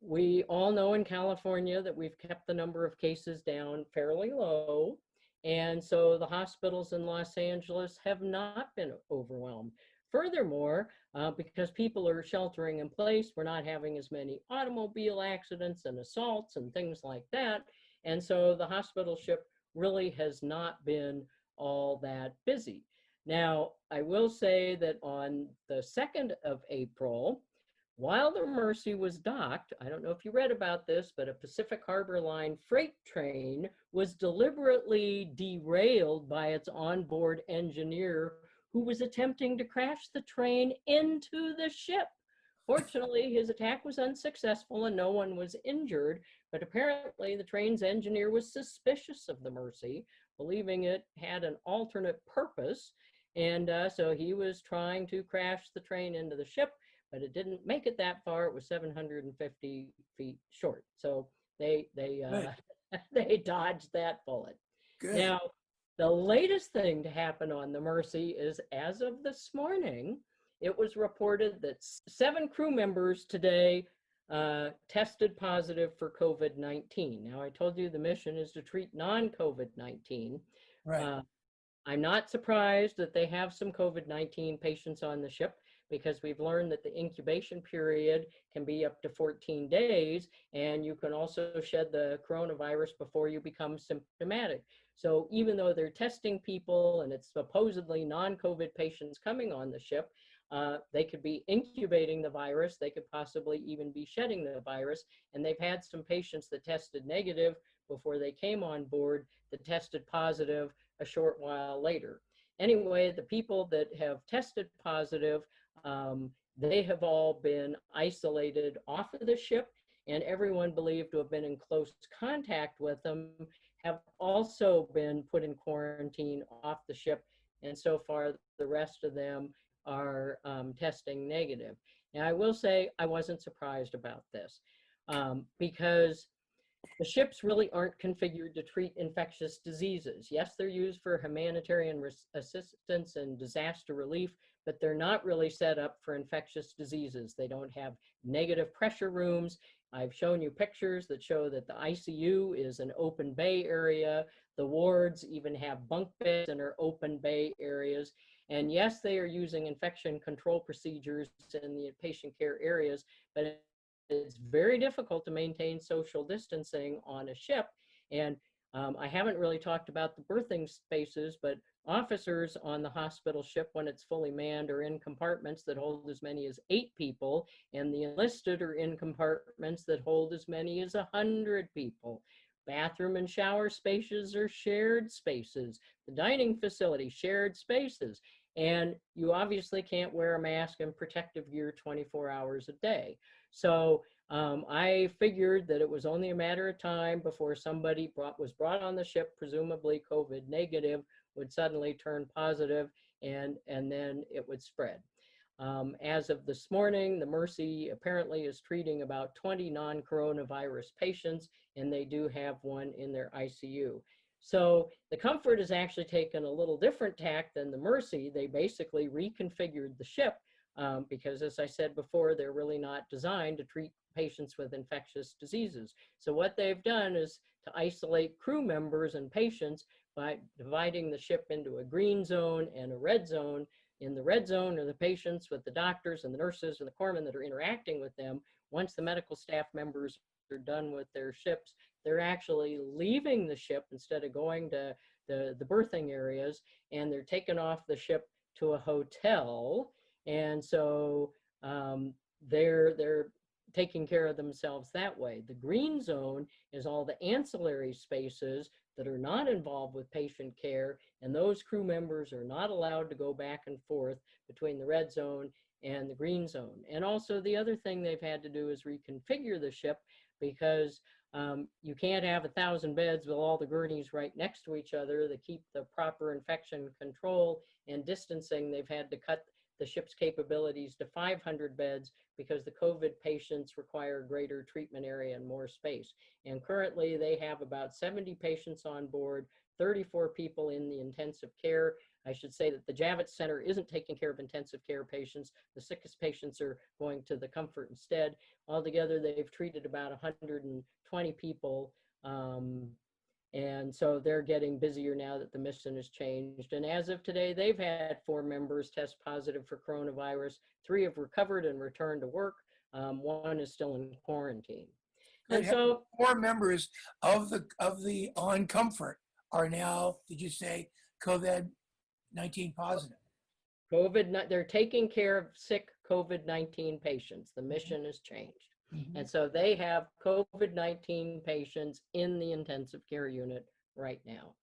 we all know in California that we've kept the number of cases down fairly low, and so the hospitals in Los Angeles have not been overwhelmed. Furthermore, because people are sheltering in place, we're not having as many automobile accidents and assaults and things like that. And so the hospital ship really has not been all that busy. Now, I will say that on the 2nd of April, while the Mercy was docked, I don't know if you read about this, but a Pacific Harbor Line freight train was deliberately derailed by its onboard engineer, who was attempting to crash the train into the ship. Fortunately, his attack was unsuccessful and no one was injured, but apparently the train's engineer was suspicious of the Mercy, believing it had an alternate purpose, and so he was trying to crash the train into the ship, but it didn't make it that far. It was 750 feet short, so they they dodged that bullet. Good. Now, the latest thing to happen on the Mercy is, as of this morning, it was reported that 7 crew members today tested positive for COVID-19. Now, I told you the mission is to treat non-COVID-19. Right. I'm not surprised that they have some COVID-19 patients on the ship, because we've learned that the incubation period can be up to 14 days, and you can also shed the coronavirus before you become symptomatic. So even though they're testing people and it's supposedly non-COVID patients coming on the ship, they could be incubating the virus. They could possibly even be shedding the virus. And they've had some patients that tested negative before they came on board that tested positive a short while later. Anyway, the people that have tested positive, they have all been isolated off of the ship, and everyone believed to have been in close contact with them have also been put in quarantine off the ship, and so far the rest of them are testing negative. Now, I will say I wasn't surprised about this, because the ships really aren't configured to treat infectious diseases. Yes, they're used for humanitarian assistance and disaster relief, but they're not really set up for infectious diseases. They don't have negative pressure rooms. I've shown you pictures that show that the ICU is an open bay area. The wards even have bunk beds and are open bay areas. And yes, they are using infection control procedures in the patient care areas, but it's very difficult to maintain social distancing on a ship. And I haven't really talked about the berthing spaces, but officers on the hospital ship, when it's fully manned, are in compartments that hold as many as 8 people, and the enlisted are in compartments that hold as many as 100 people. Bathroom and shower spaces are shared spaces. The dining facility, shared spaces. And you obviously can't wear a mask and protective gear 24 hours a day. So I figured that it was only a matter of time before somebody was brought on the ship, presumably COVID negative, would suddenly turn positive, and then it would spread. As of this morning, the Mercy apparently is treating about 20 non-coronavirus patients, and they do have one in their ICU. So the Comfort has actually taken a little different tack than the Mercy. They basically reconfigured the ship because, as I said before, they're really not designed to treat patients with infectious diseases. So what they've done is to isolate crew members and patients by dividing the ship into a green zone and a red zone. In the red zone are the patients with the doctors and the nurses and the corpsmen that are interacting with them. Once the medical staff members are done with their ships, they're actually leaving the ship instead of going to the berthing areas, and they're taken off the ship to a hotel. And so they're taking care of themselves that way. The green zone is all the ancillary spaces that are not involved with patient care, and those crew members are not allowed to go back and forth between the red zone and the green zone. And also the other thing they've had to do is reconfigure the ship, because you can't have 1,000 beds with all the gurneys right next to each other to keep the proper infection control and distancing. They've had to cut the ship's capabilities to 500 beds because the COVID patients require greater treatment area and more space. And currently they have about 70 patients on board, 34 people in the intensive care. I should say that the Javits Center isn't taking care of intensive care patients. The sickest patients are going to the Comfort instead. Altogether, they've treated about 120 people. And so they're getting busier now that the mission has changed. And as of today, they've had 4 members test positive for coronavirus. 3 have recovered and returned to work. 1 is still in quarantine. Good. And so 4 members of the on Comfort are now, did you say, COVID-19 positive? they're taking care of sick COVID-19 patients. The mission has changed. Mm-hmm. And so they have COVID-19 patients in the intensive care unit right now.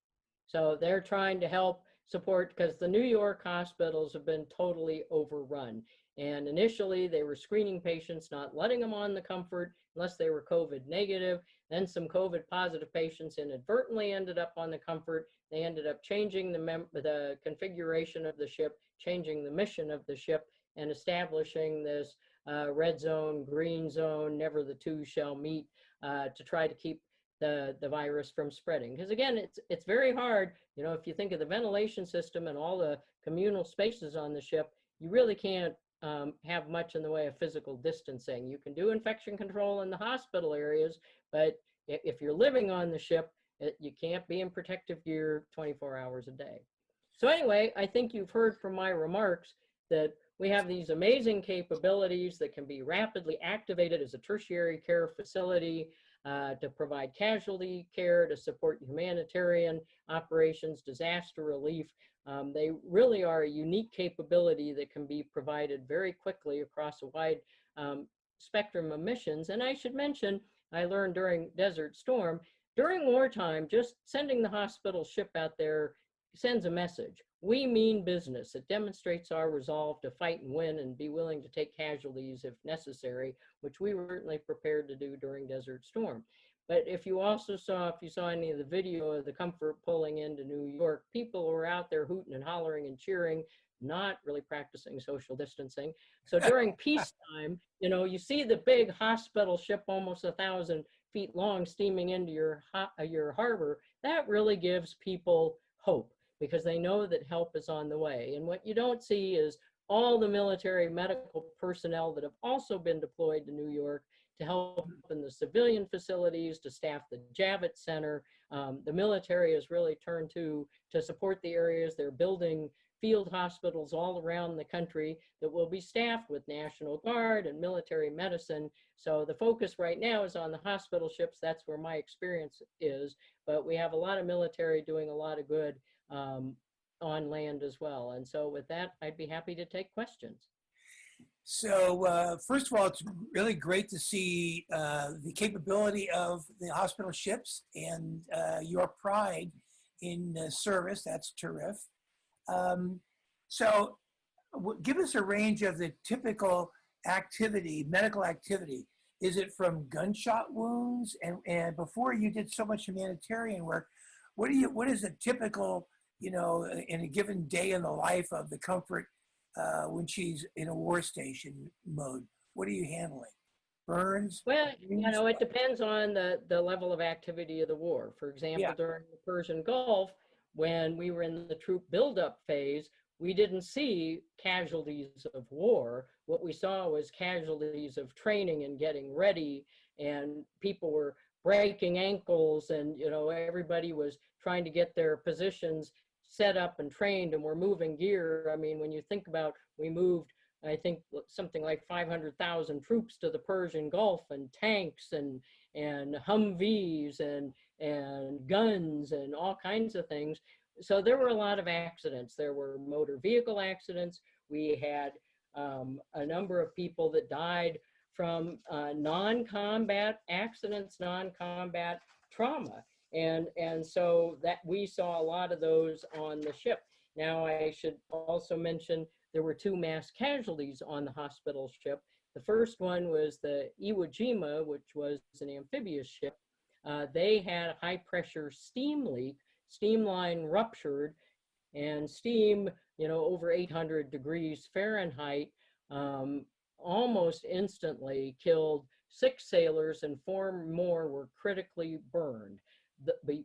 So they're trying to help support, because the New York hospitals have been totally overrun. And initially they were screening patients, not letting them on the Comfort unless they were COVID negative. Then some COVID positive patients inadvertently ended up on the Comfort. They ended up changing the configuration of the ship, changing the mission of the ship, and establishing this red zone, green zone, never the two shall meet, to try to keep the virus from spreading. Because again, it's very hard, you know, if you think of the ventilation system and all the communal spaces on the ship, you really can't have much in the way of physical distancing. You can do infection control in the hospital areas, but if you're living on the ship, you can't be in protective gear 24 hours a day. So anyway, I think you've heard from my remarks that we have these amazing capabilities that can be rapidly activated as a tertiary care facility to provide casualty care, to support humanitarian operations, disaster relief. They really are a unique capability that can be provided very quickly across a wide spectrum of missions. And I should mention, I learned during Desert Storm, during wartime, just sending the hospital ship out there sends a message. We mean business. It demonstrates our resolve to fight and win and be willing to take casualties if necessary, which we were certainly prepared to do during Desert Storm. But if you saw any of the video of the Comfort pulling into New York, people were out there hooting and hollering and cheering, not really practicing social distancing. So during peacetime, you know, you see the big hospital ship almost 1,000 feet long steaming into your harbor. That really gives people hope, because they know that help is on the way. And what you don't see is all the military medical personnel that have also been deployed to New York to help in the civilian facilities, to staff the Javits Center. The military has really turned to support the areas. They're building field hospitals all around the country that will be staffed with National Guard and military medicine. So the focus right now is on the hospital ships. That's where my experience is. But we have a lot of military doing a lot of good on land as well. And so with that, I'd be happy to take questions. So first of all, it's really great to see the capability of the hospital ships and your pride in service. That's terrific. So give us a range of the typical activity, medical activity. Is it from gunshot wounds? And before you did so much humanitarian work, what is a typical, in a given day in the life of the Comfort when she's in a war station mode? What are you handling? Burns? Well, it depends on the level of activity of the war. For example, during the Persian Gulf, when we were in the troop buildup phase, we didn't see casualties of war. What we saw was casualties of training and getting ready, and people were breaking ankles, and everybody was trying to get their positions set up and trained, and we're moving gear. I mean, when you think about, we moved, I think, something like 500,000 troops to the Persian Gulf, and tanks and Humvees and guns and all kinds of things. So there were a lot of accidents. There were motor vehicle accidents. We had a number of people that died from non-combat accidents, non-combat trauma. And so that we saw a lot of those on the ship. Now, I should also mention there were 2 mass casualties on the hospital ship. The first one was the Iwo Jima, which was an amphibious ship. They had a high pressure steam leak, steam line ruptured, and steam, over 800 degrees Fahrenheit, almost instantly killed 6 sailors, and 4 more were critically burned.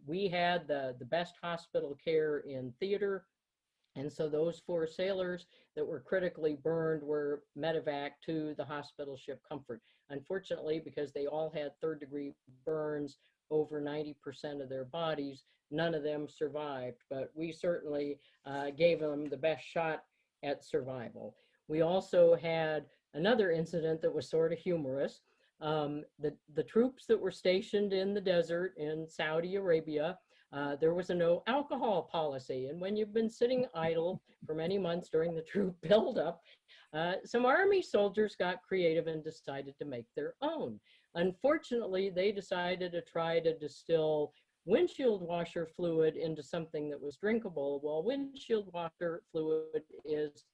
We had the best hospital care in theater. And so those 4 sailors that were critically burned were medevac to the hospital ship Comfort. Unfortunately, because they all had 3rd-degree burns, over 90% of their bodies, none of them survived. But we certainly gave them the best shot at survival. We also had another incident that was sort of humorous. The troops that were stationed in the desert in Saudi Arabia, there was a no alcohol policy. And when you've been sitting idle for many months during the troop buildup, some Army soldiers got creative and decided to make their own. Unfortunately, they decided to try to distill windshield washer fluid into something that was drinkable. Well, windshield washer fluid is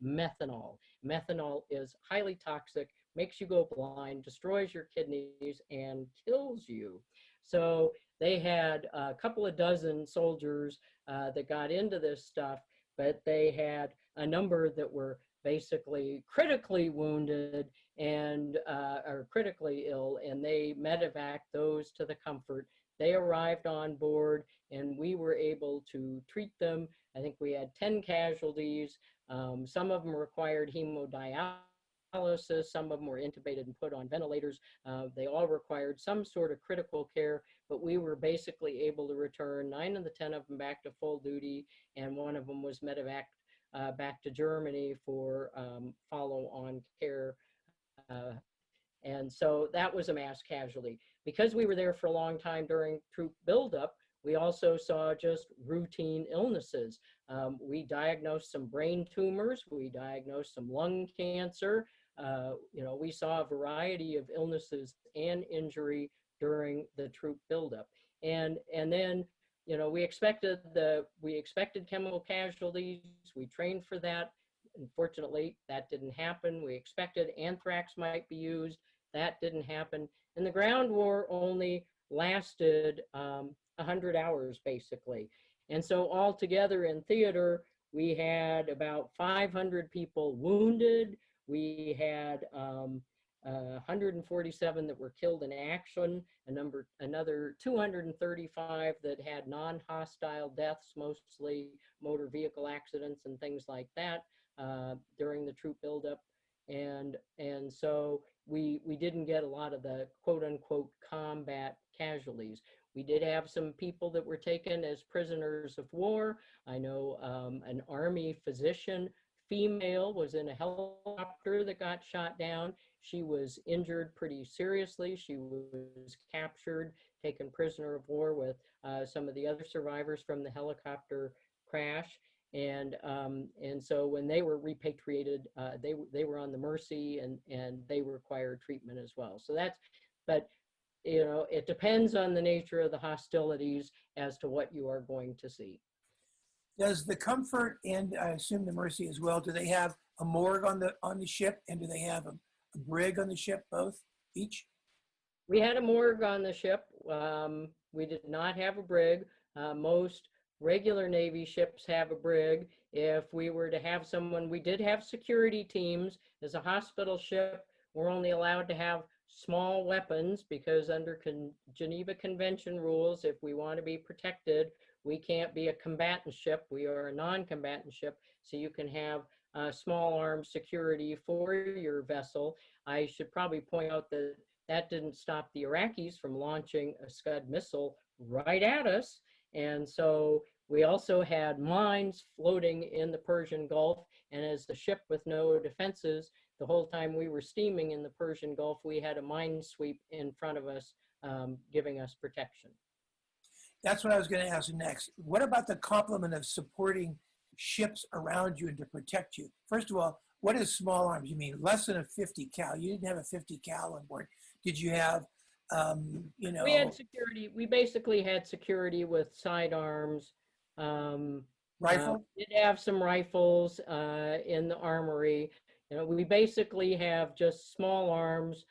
methanol. Methanol is highly toxic, makes you go blind, destroys your kidneys, and kills you. So they had a couple of dozen soldiers that got into this stuff, but they had a number that were basically critically wounded and or critically ill, and they medevac those to the Comfort. They arrived on board, and we were able to treat them. I think we had 10 casualties. Some of them required hemodialysis. Some of them were intubated and put on ventilators. They all required some sort of critical care, but we were basically able to return 9 of the 10 of them back to full duty, and 1 of them was medevac back to Germany for follow-on care. And so that was a mass casualty. Because we were there for a long time during troop buildup, we also saw just routine illnesses. We diagnosed some brain tumors. We diagnosed some lung cancer. We saw a variety of illnesses and injury during the troop buildup. And then, we expected chemical casualties. We trained for that. Unfortunately, that didn't happen. We expected anthrax might be used. That didn't happen. And the ground war only lasted 100 hours, basically. And so altogether in theater, we had about 500 people wounded. We had 147 that were killed in action, another 235 that had non-hostile deaths, mostly motor vehicle accidents and things like that. during the troop buildup. And so we didn't get a lot of the quote unquote combat casualties. We did have some people that were taken as prisoners of war. I know an Army physician female was in a helicopter that got shot down. She was injured pretty seriously. She was captured, taken prisoner of war with some of the other survivors from the helicopter crash. And so when they were repatriated, they were on the Mercy, and they required treatment as well. So but you know, it depends on the nature of the hostilities as to what you are going to see. Does the Comfort, and I assume the Mercy as well, do they have a morgue on the ship, and do they have a brig on the ship, both, each? We had a morgue on the ship. We did not have a brig. Most regular Navy ships have a brig. If we were to have someone, we did have security teams. As a hospital ship, we're only allowed to have small weapons because under Geneva Convention rules, if we want to be protected, we can't be a combatant ship. We are a non-combatant ship, so you can have small arms security for your vessel. I should probably point out that that didn't stop the Iraqis from launching a Scud missile right at us. And so we also had mines floating in the Persian Gulf. And as the ship with no defenses, the whole time we were steaming in the Persian Gulf, we had a mine sweep in front of us, giving us protection. That's what I was going to ask next. What about the complement of supporting ships around you and to protect you? First of all, what is small arms? You mean less than a 50 cal? You didn't have a 50 cal on board. Did you have, you know? We had security. We basically had security with sidearms. Rifle? We did have some rifles in the armory. You know, we basically have just small arms,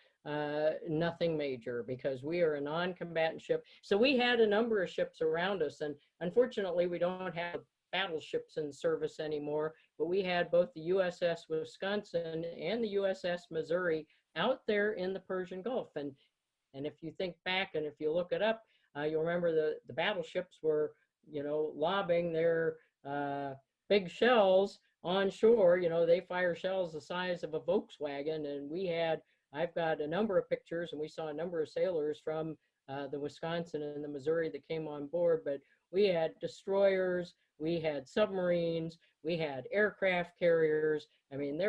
nothing major, because we are a non-combatant ship. So we had a number of ships around us, and unfortunately we don't have battleships in service anymore, but we had both the USS Wisconsin and the USS Missouri out there in the Persian Gulf. And if you think back and if you look it up, you'll remember the battleships were, you know, lobbing their big shells on shore. You know, they fire shells the size of a Volkswagen, and I've got a number of pictures, and we saw a number of sailors from the Wisconsin and the Missouri that came on board. But we had destroyers, we had submarines, we had aircraft carriers. I mean,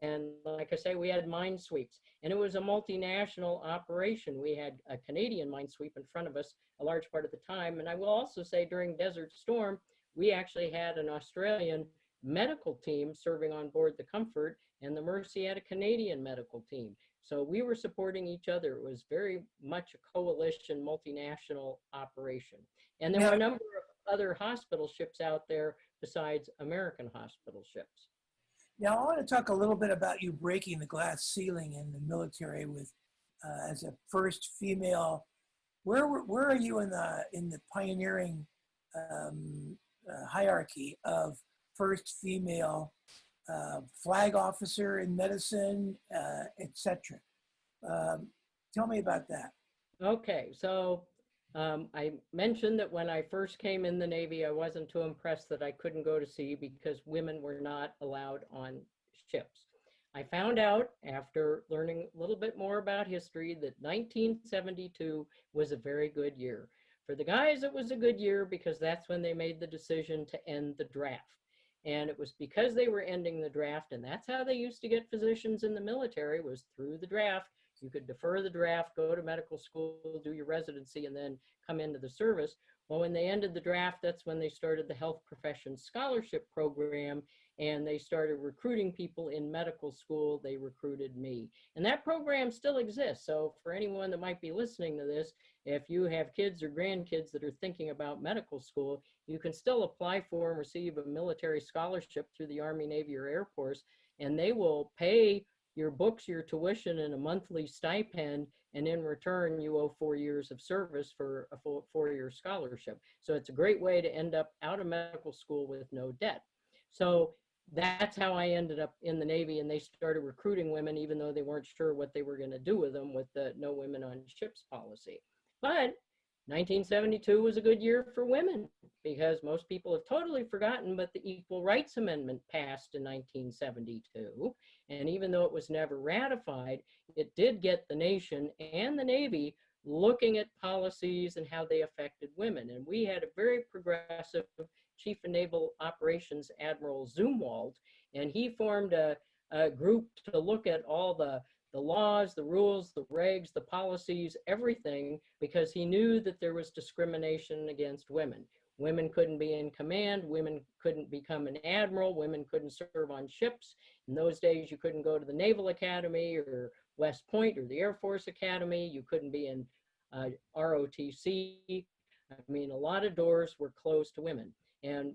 and like I say, we had mine sweeps, and it was a multinational operation. We had a Canadian mine sweep in front of us a large part of the time. And I will also say during Desert Storm, we actually had an Australian medical team serving on board the Comfort, and the Mercy had a Canadian medical team. So we were supporting each other. It was very much a coalition, multinational operation. And there were a number of other hospital ships out there besides American hospital ships. Now, I want to talk a little bit about you breaking the glass ceiling in the military with, as a first female. Where are you in the pioneering hierarchy of first female flag officer in medicine, etc.? Tell me about that. Okay, so I mentioned that when I first came in the Navy, I wasn't too impressed that I couldn't go to sea because women were not allowed on ships. I found out after learning a little bit more about history that 1972 was a very good year. For the guys, it was a good year because that's when they made the decision to end the draft. And it was because they were ending the draft, and that's how they used to get physicians in the military, was through the draft. You could defer the draft, go to medical school, do your residency, and then come into the service. Well, when they ended the draft, that's when they started the Health Professions Scholarship Program, and they started recruiting people in medical school. They recruited me. And that program still exists. So for anyone that might be listening to this, if you have kids or grandkids that are thinking about medical school, you can still apply for and receive a military scholarship through the Army, Navy, or Air Force, and they will pay your books, your tuition, and a monthly stipend, and in return, you owe 4 years of service for a full 4-year scholarship. So it's a great way to end up out of medical school with no debt. So that's how I ended up in the Navy, and they started recruiting women, even though they weren't sure what they were going to do with them with the no women on ships policy. But 1972 was a good year for women. because most people have totally forgotten, but the Equal Rights Amendment passed in 1972. And even though it was never ratified, it did get the nation and the Navy looking at policies and how they affected women. And we had a very progressive Chief of Naval Operations, Admiral Zumwalt, and he formed a group to look at all the laws, the rules, the regs, the policies, everything, because he knew that there was discrimination against women. Women couldn't be in command, women couldn't become an admiral, women couldn't serve on ships. In those days, you couldn't go to the Naval Academy or West Point or the Air Force Academy. You couldn't be in ROTC. I mean, a lot of doors were closed to women. And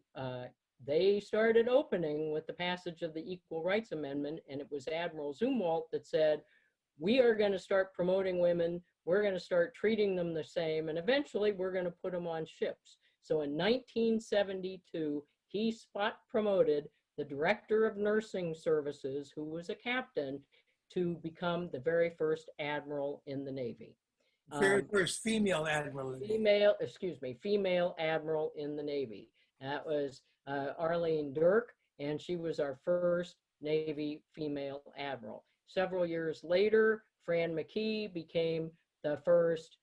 they started opening with the passage of the Equal Rights Amendment, and it was Admiral Zumwalt that said, we are going to start promoting women, we're going to start treating them the same, and eventually we're going to put them on ships. So in 1972, he spot promoted the director of nursing services, who was a captain, to become the very first admiral in the Navy. Very first female admiral. Female admiral in the Navy. That was Arlene Dirk, and she was our first Navy female admiral. Several years later, Fran McKee became the first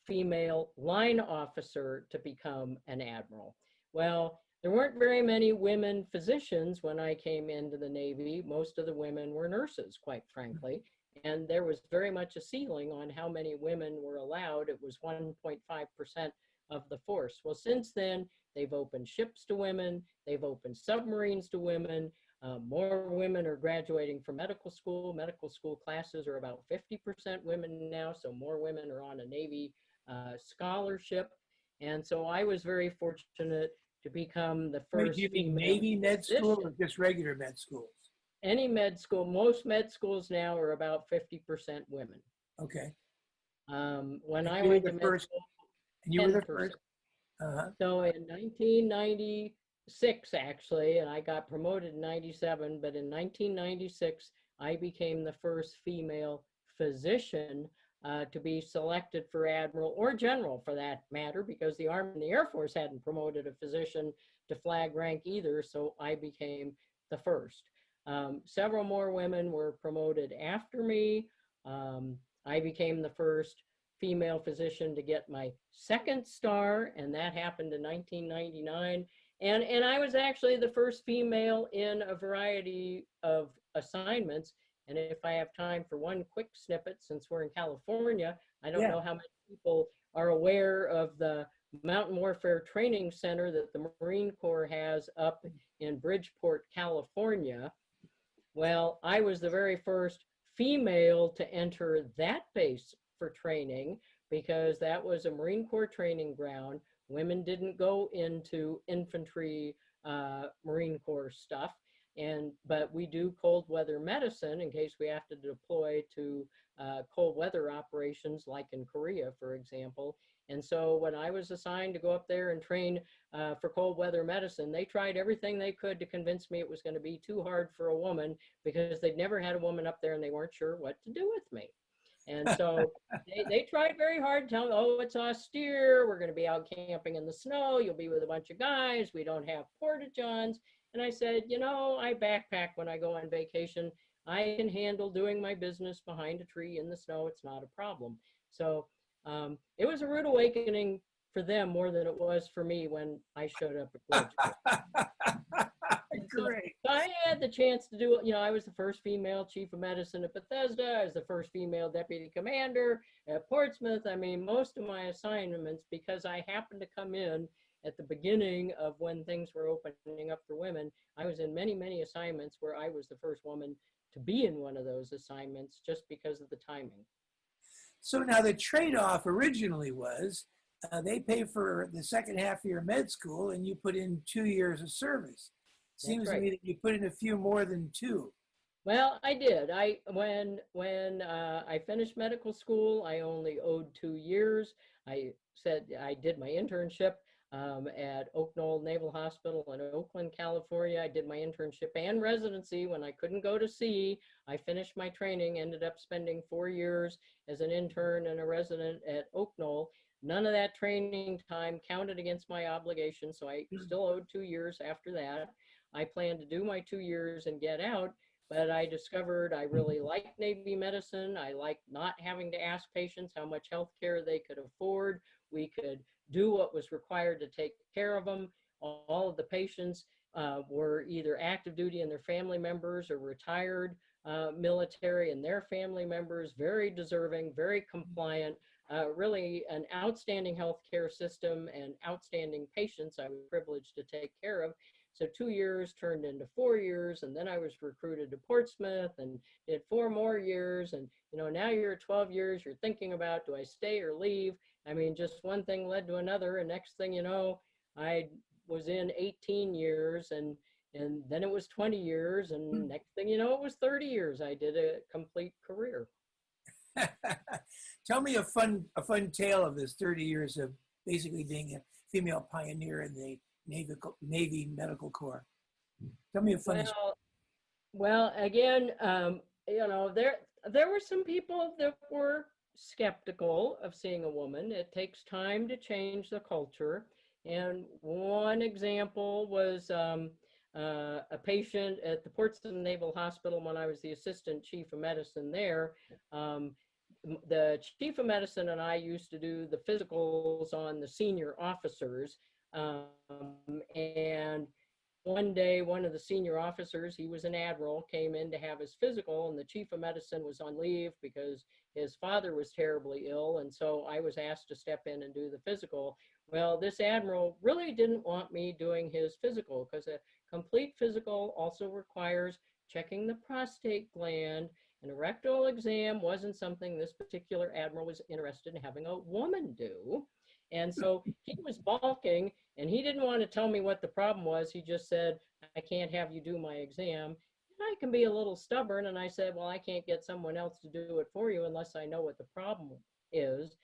female line officer to become an admiral. Well, there weren't very many women physicians when I came into the Navy. Most of the women were nurses, quite frankly. And there was very much a ceiling on how many women were allowed. It was 1.5% of the force. Well, since then, they've opened ships to women, they've opened submarines to women, more women are graduating from medical school. Medical school classes are about 50% women now, so more women are on a Navy scholarship. And so I was very fortunate to become the first. You mean Navy med school or just regular med schools? Any med school. Most med schools now are about 50% women. Okay. When I went to med school, you were the first. So in 1996, actually, and I got promoted in 97, but in 1996, I became the first female physician to be selected for admiral or general, for that matter, because the Army and the Air Force hadn't promoted a physician to flag rank either, so I became the first. Several more women were promoted after me. I became the first female physician to get my second star, and that happened in 1999. And I was actually the first female in a variety of assignments. And if I have time for one quick snippet, since we're in California, I don't know how many people are aware of the Mountain Warfare Training Center that the Marine Corps has up in Bridgeport, California. Well, I was the very first female to enter that base for training, because that was a Marine Corps training ground. Women didn't go into infantry, Marine Corps stuff. But we do cold weather medicine in case we have to deploy to cold weather operations, like in Korea, for example. And so when I was assigned to go up there and train for cold weather medicine, they tried everything they could to convince me it was going to be too hard for a woman, because they'd never had a woman up there and they weren't sure what to do with me. And so they tried very hard to tell me, oh, it's austere, we're going to be out camping in the snow, you'll be with a bunch of guys, we don't have porta-johns. And I said, you know, I backpack when I go on vacation. I can handle doing my business behind a tree in the snow. It's not a problem. So it was a rude awakening for them more than it was for me when I showed up at Great. So I had the chance to do it. You know, I was the first female chief of medicine at Bethesda. I was the first female deputy commander at Portsmouth. I mean, most of my assignments, because I happened to come in at the beginning of when things were opening up for women, I was in many, many assignments where I was the first woman to be in one of those assignments, just because of the timing. So now the trade-off originally was they pay for the second half of your med school and you put in 2 years of service. Seems to me that you put in a few more than 2. Well, I did. When I finished medical school, I only owed 2 years. I said I did my internship. at Oak Knoll Naval Hospital in Oakland, California. I did my internship and residency when I couldn't go to sea. I finished my training, ended up spending 4 years as an intern and a resident at Oak Knoll. None of that training time counted against my obligation, so I still owed 2 years after that. I planned to do my 2 years and get out, but I discovered I really liked Navy medicine. I liked not having to ask patients how much health care they could afford. We could do what was required to take care of them. All of the patients were either active duty and their family members or retired military and their family members, very deserving, very compliant, really an outstanding healthcare system and outstanding patients I was privileged to take care of. So 2 years turned into 4 years, and then I was recruited to Portsmouth and did 4 more years. And, you know, now you're 12 years, you're thinking about, do I stay or leave? I mean, just one thing led to another, and next thing you know, I was in 18 years, and then it was 20 years, and next thing you know, it was 30 years. I did a complete career. Tell me a fun tale of this 30 years of basically being a female pioneer in the Navy Medical Corps. Tell me a funny story. Well, again, you know, there were some people that were skeptical of seeing a woman. It takes time to change the culture. And one example was a patient at the Portsmouth Naval Hospital when I was the assistant chief of medicine there. The chief of medicine and I used to do the physicals on the senior officers. And one day, one of the senior officers, he was an admiral, came in to have his physical, and the chief of medicine was on leave because his father was terribly ill. And so I was asked to step in and do the physical. Well, this admiral really didn't want me doing his physical because a complete physical also requires checking the prostate gland. An rectal exam wasn't something this particular admiral was interested in having a woman do. And so he was balking, and he didn't want to tell me what the problem was. He just said, I can't have you do my exam. And I can be a little stubborn. And I said, well, I can't get someone else to do it for you unless I know what the problem is.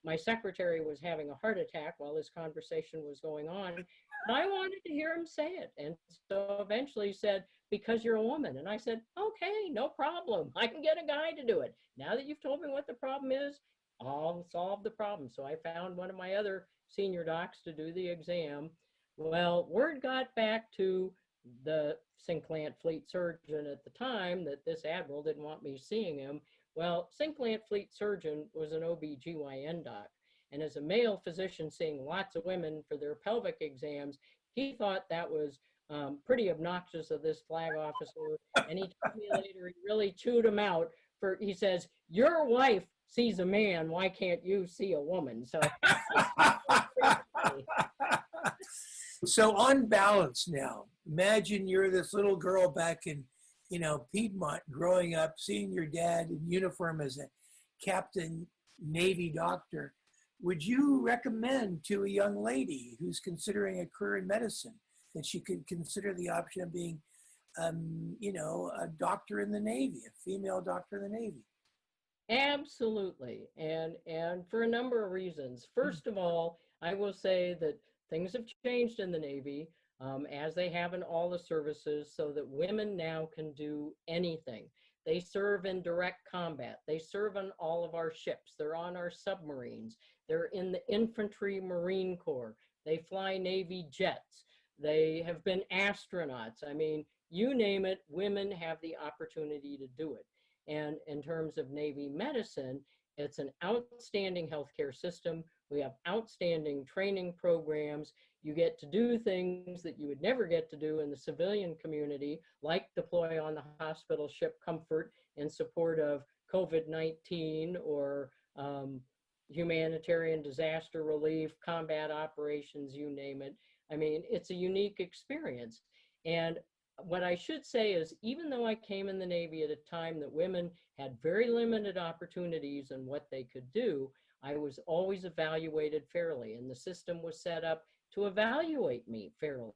My secretary was having a heart attack while this conversation was going on. And I wanted to hear him say it. And so eventually he said, because you're a woman. And I said, okay, no problem. I can get a guy to do it. Now that you've told me what the problem is, I'll solve the problem. So I found one of my other senior docs to do the exam. Well, word got back to the Sinclair Fleet surgeon at the time that this admiral didn't want me seeing him. Well, Sinclair Fleet surgeon was an OB/GYN doc. And as a male physician seeing lots of women for their pelvic exams, he thought that was pretty obnoxious of this flag officer. And he told me later, he really chewed him out for, he says, your wife sees a man, why can't you see a woman? So, so on balance now, imagine you're this little girl back in, you know, Piedmont growing up, seeing your dad in uniform as a captain Navy doctor. Would you recommend to a young lady who's considering a career in medicine that she could consider the option of being, you know, a doctor in the Navy, a female doctor in the Navy? Absolutely. And for a number of reasons. First of all, I will say that things have changed in the Navy, as they have in all the services, so that women now can do anything. They serve in direct combat. They serve on all of our ships. They're on our submarines. They're in the Infantry Marine Corps. They fly Navy jets. They have been astronauts. I mean, you name it, women have the opportunity to do it. And in terms of Navy medicine, it's an outstanding healthcare system. We have outstanding training programs. You get to do things that you would never get to do in the civilian community, like deploy on the hospital ship Comfort in support of COVID-19 or humanitarian disaster relief, combat operations, you name it. I mean, it's a unique experience. And what I should say is, even though I came in the Navy at a time that women had very limited opportunities in what they could do, I was always evaluated fairly, and the system was set up to evaluate me fairly.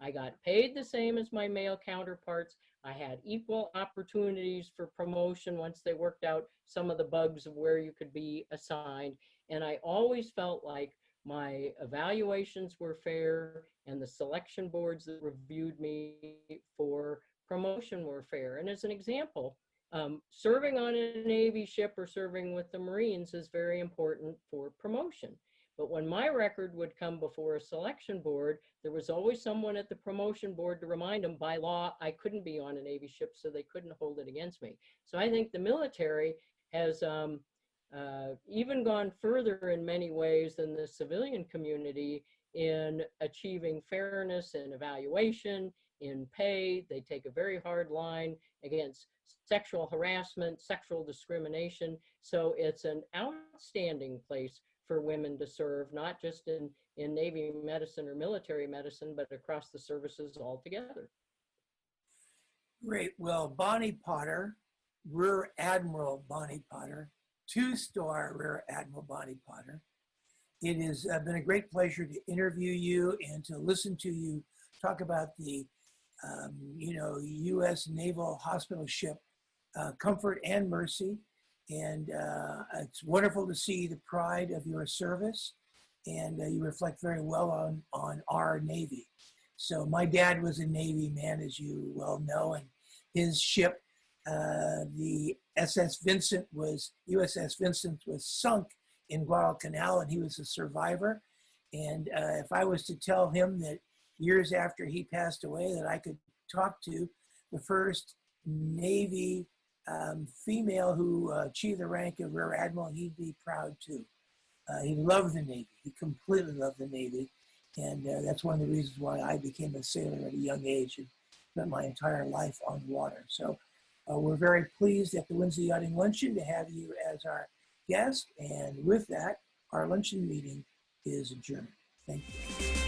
I got paid the same as my male counterparts. I had equal opportunities for promotion once they worked out some of the bugs of where you could be assigned. And I always felt like my evaluations were fair, and the selection boards that reviewed me for promotion were fair. And as an example, serving on a Navy ship or serving with the Marines is very important for promotion. But when my record would come before a selection board, there was always someone at the promotion board to remind them by law I couldn't be on a Navy ship, so they couldn't hold it against me. So I think the military has even gone further in many ways than the civilian community in achieving fairness in evaluation, in pay. They take a very hard line against sexual harassment, sexual discrimination. So it's an outstanding place for women to serve, not just in Navy medicine or military medicine, but across the services altogether. Great. Well, Bonnie Potter, Rear Admiral Bonnie Potter, two-star Rear Admiral Bonnie Potter. It has been a great pleasure to interview you and to listen to you talk about the, U.S. Naval hospital ship Comfort and Mercy. And it's wonderful to see the pride of your service, and you reflect very well on our Navy. So my dad was a Navy man, as you well know, and his ship, the USS Vincent was sunk in Guadalcanal, and he was a survivor. And if I was to tell him that years after he passed away that I could talk to the first Navy female who achieved the rank of Rear Admiral, he'd be proud too. He loved the Navy. He completely loved the Navy. And that's one of the reasons why I became a sailor at a young age and spent my entire life on water. So we're very pleased at the Wednesday Yachting Luncheon to have you as our guest. And with that, our luncheon meeting is adjourned. Thank you.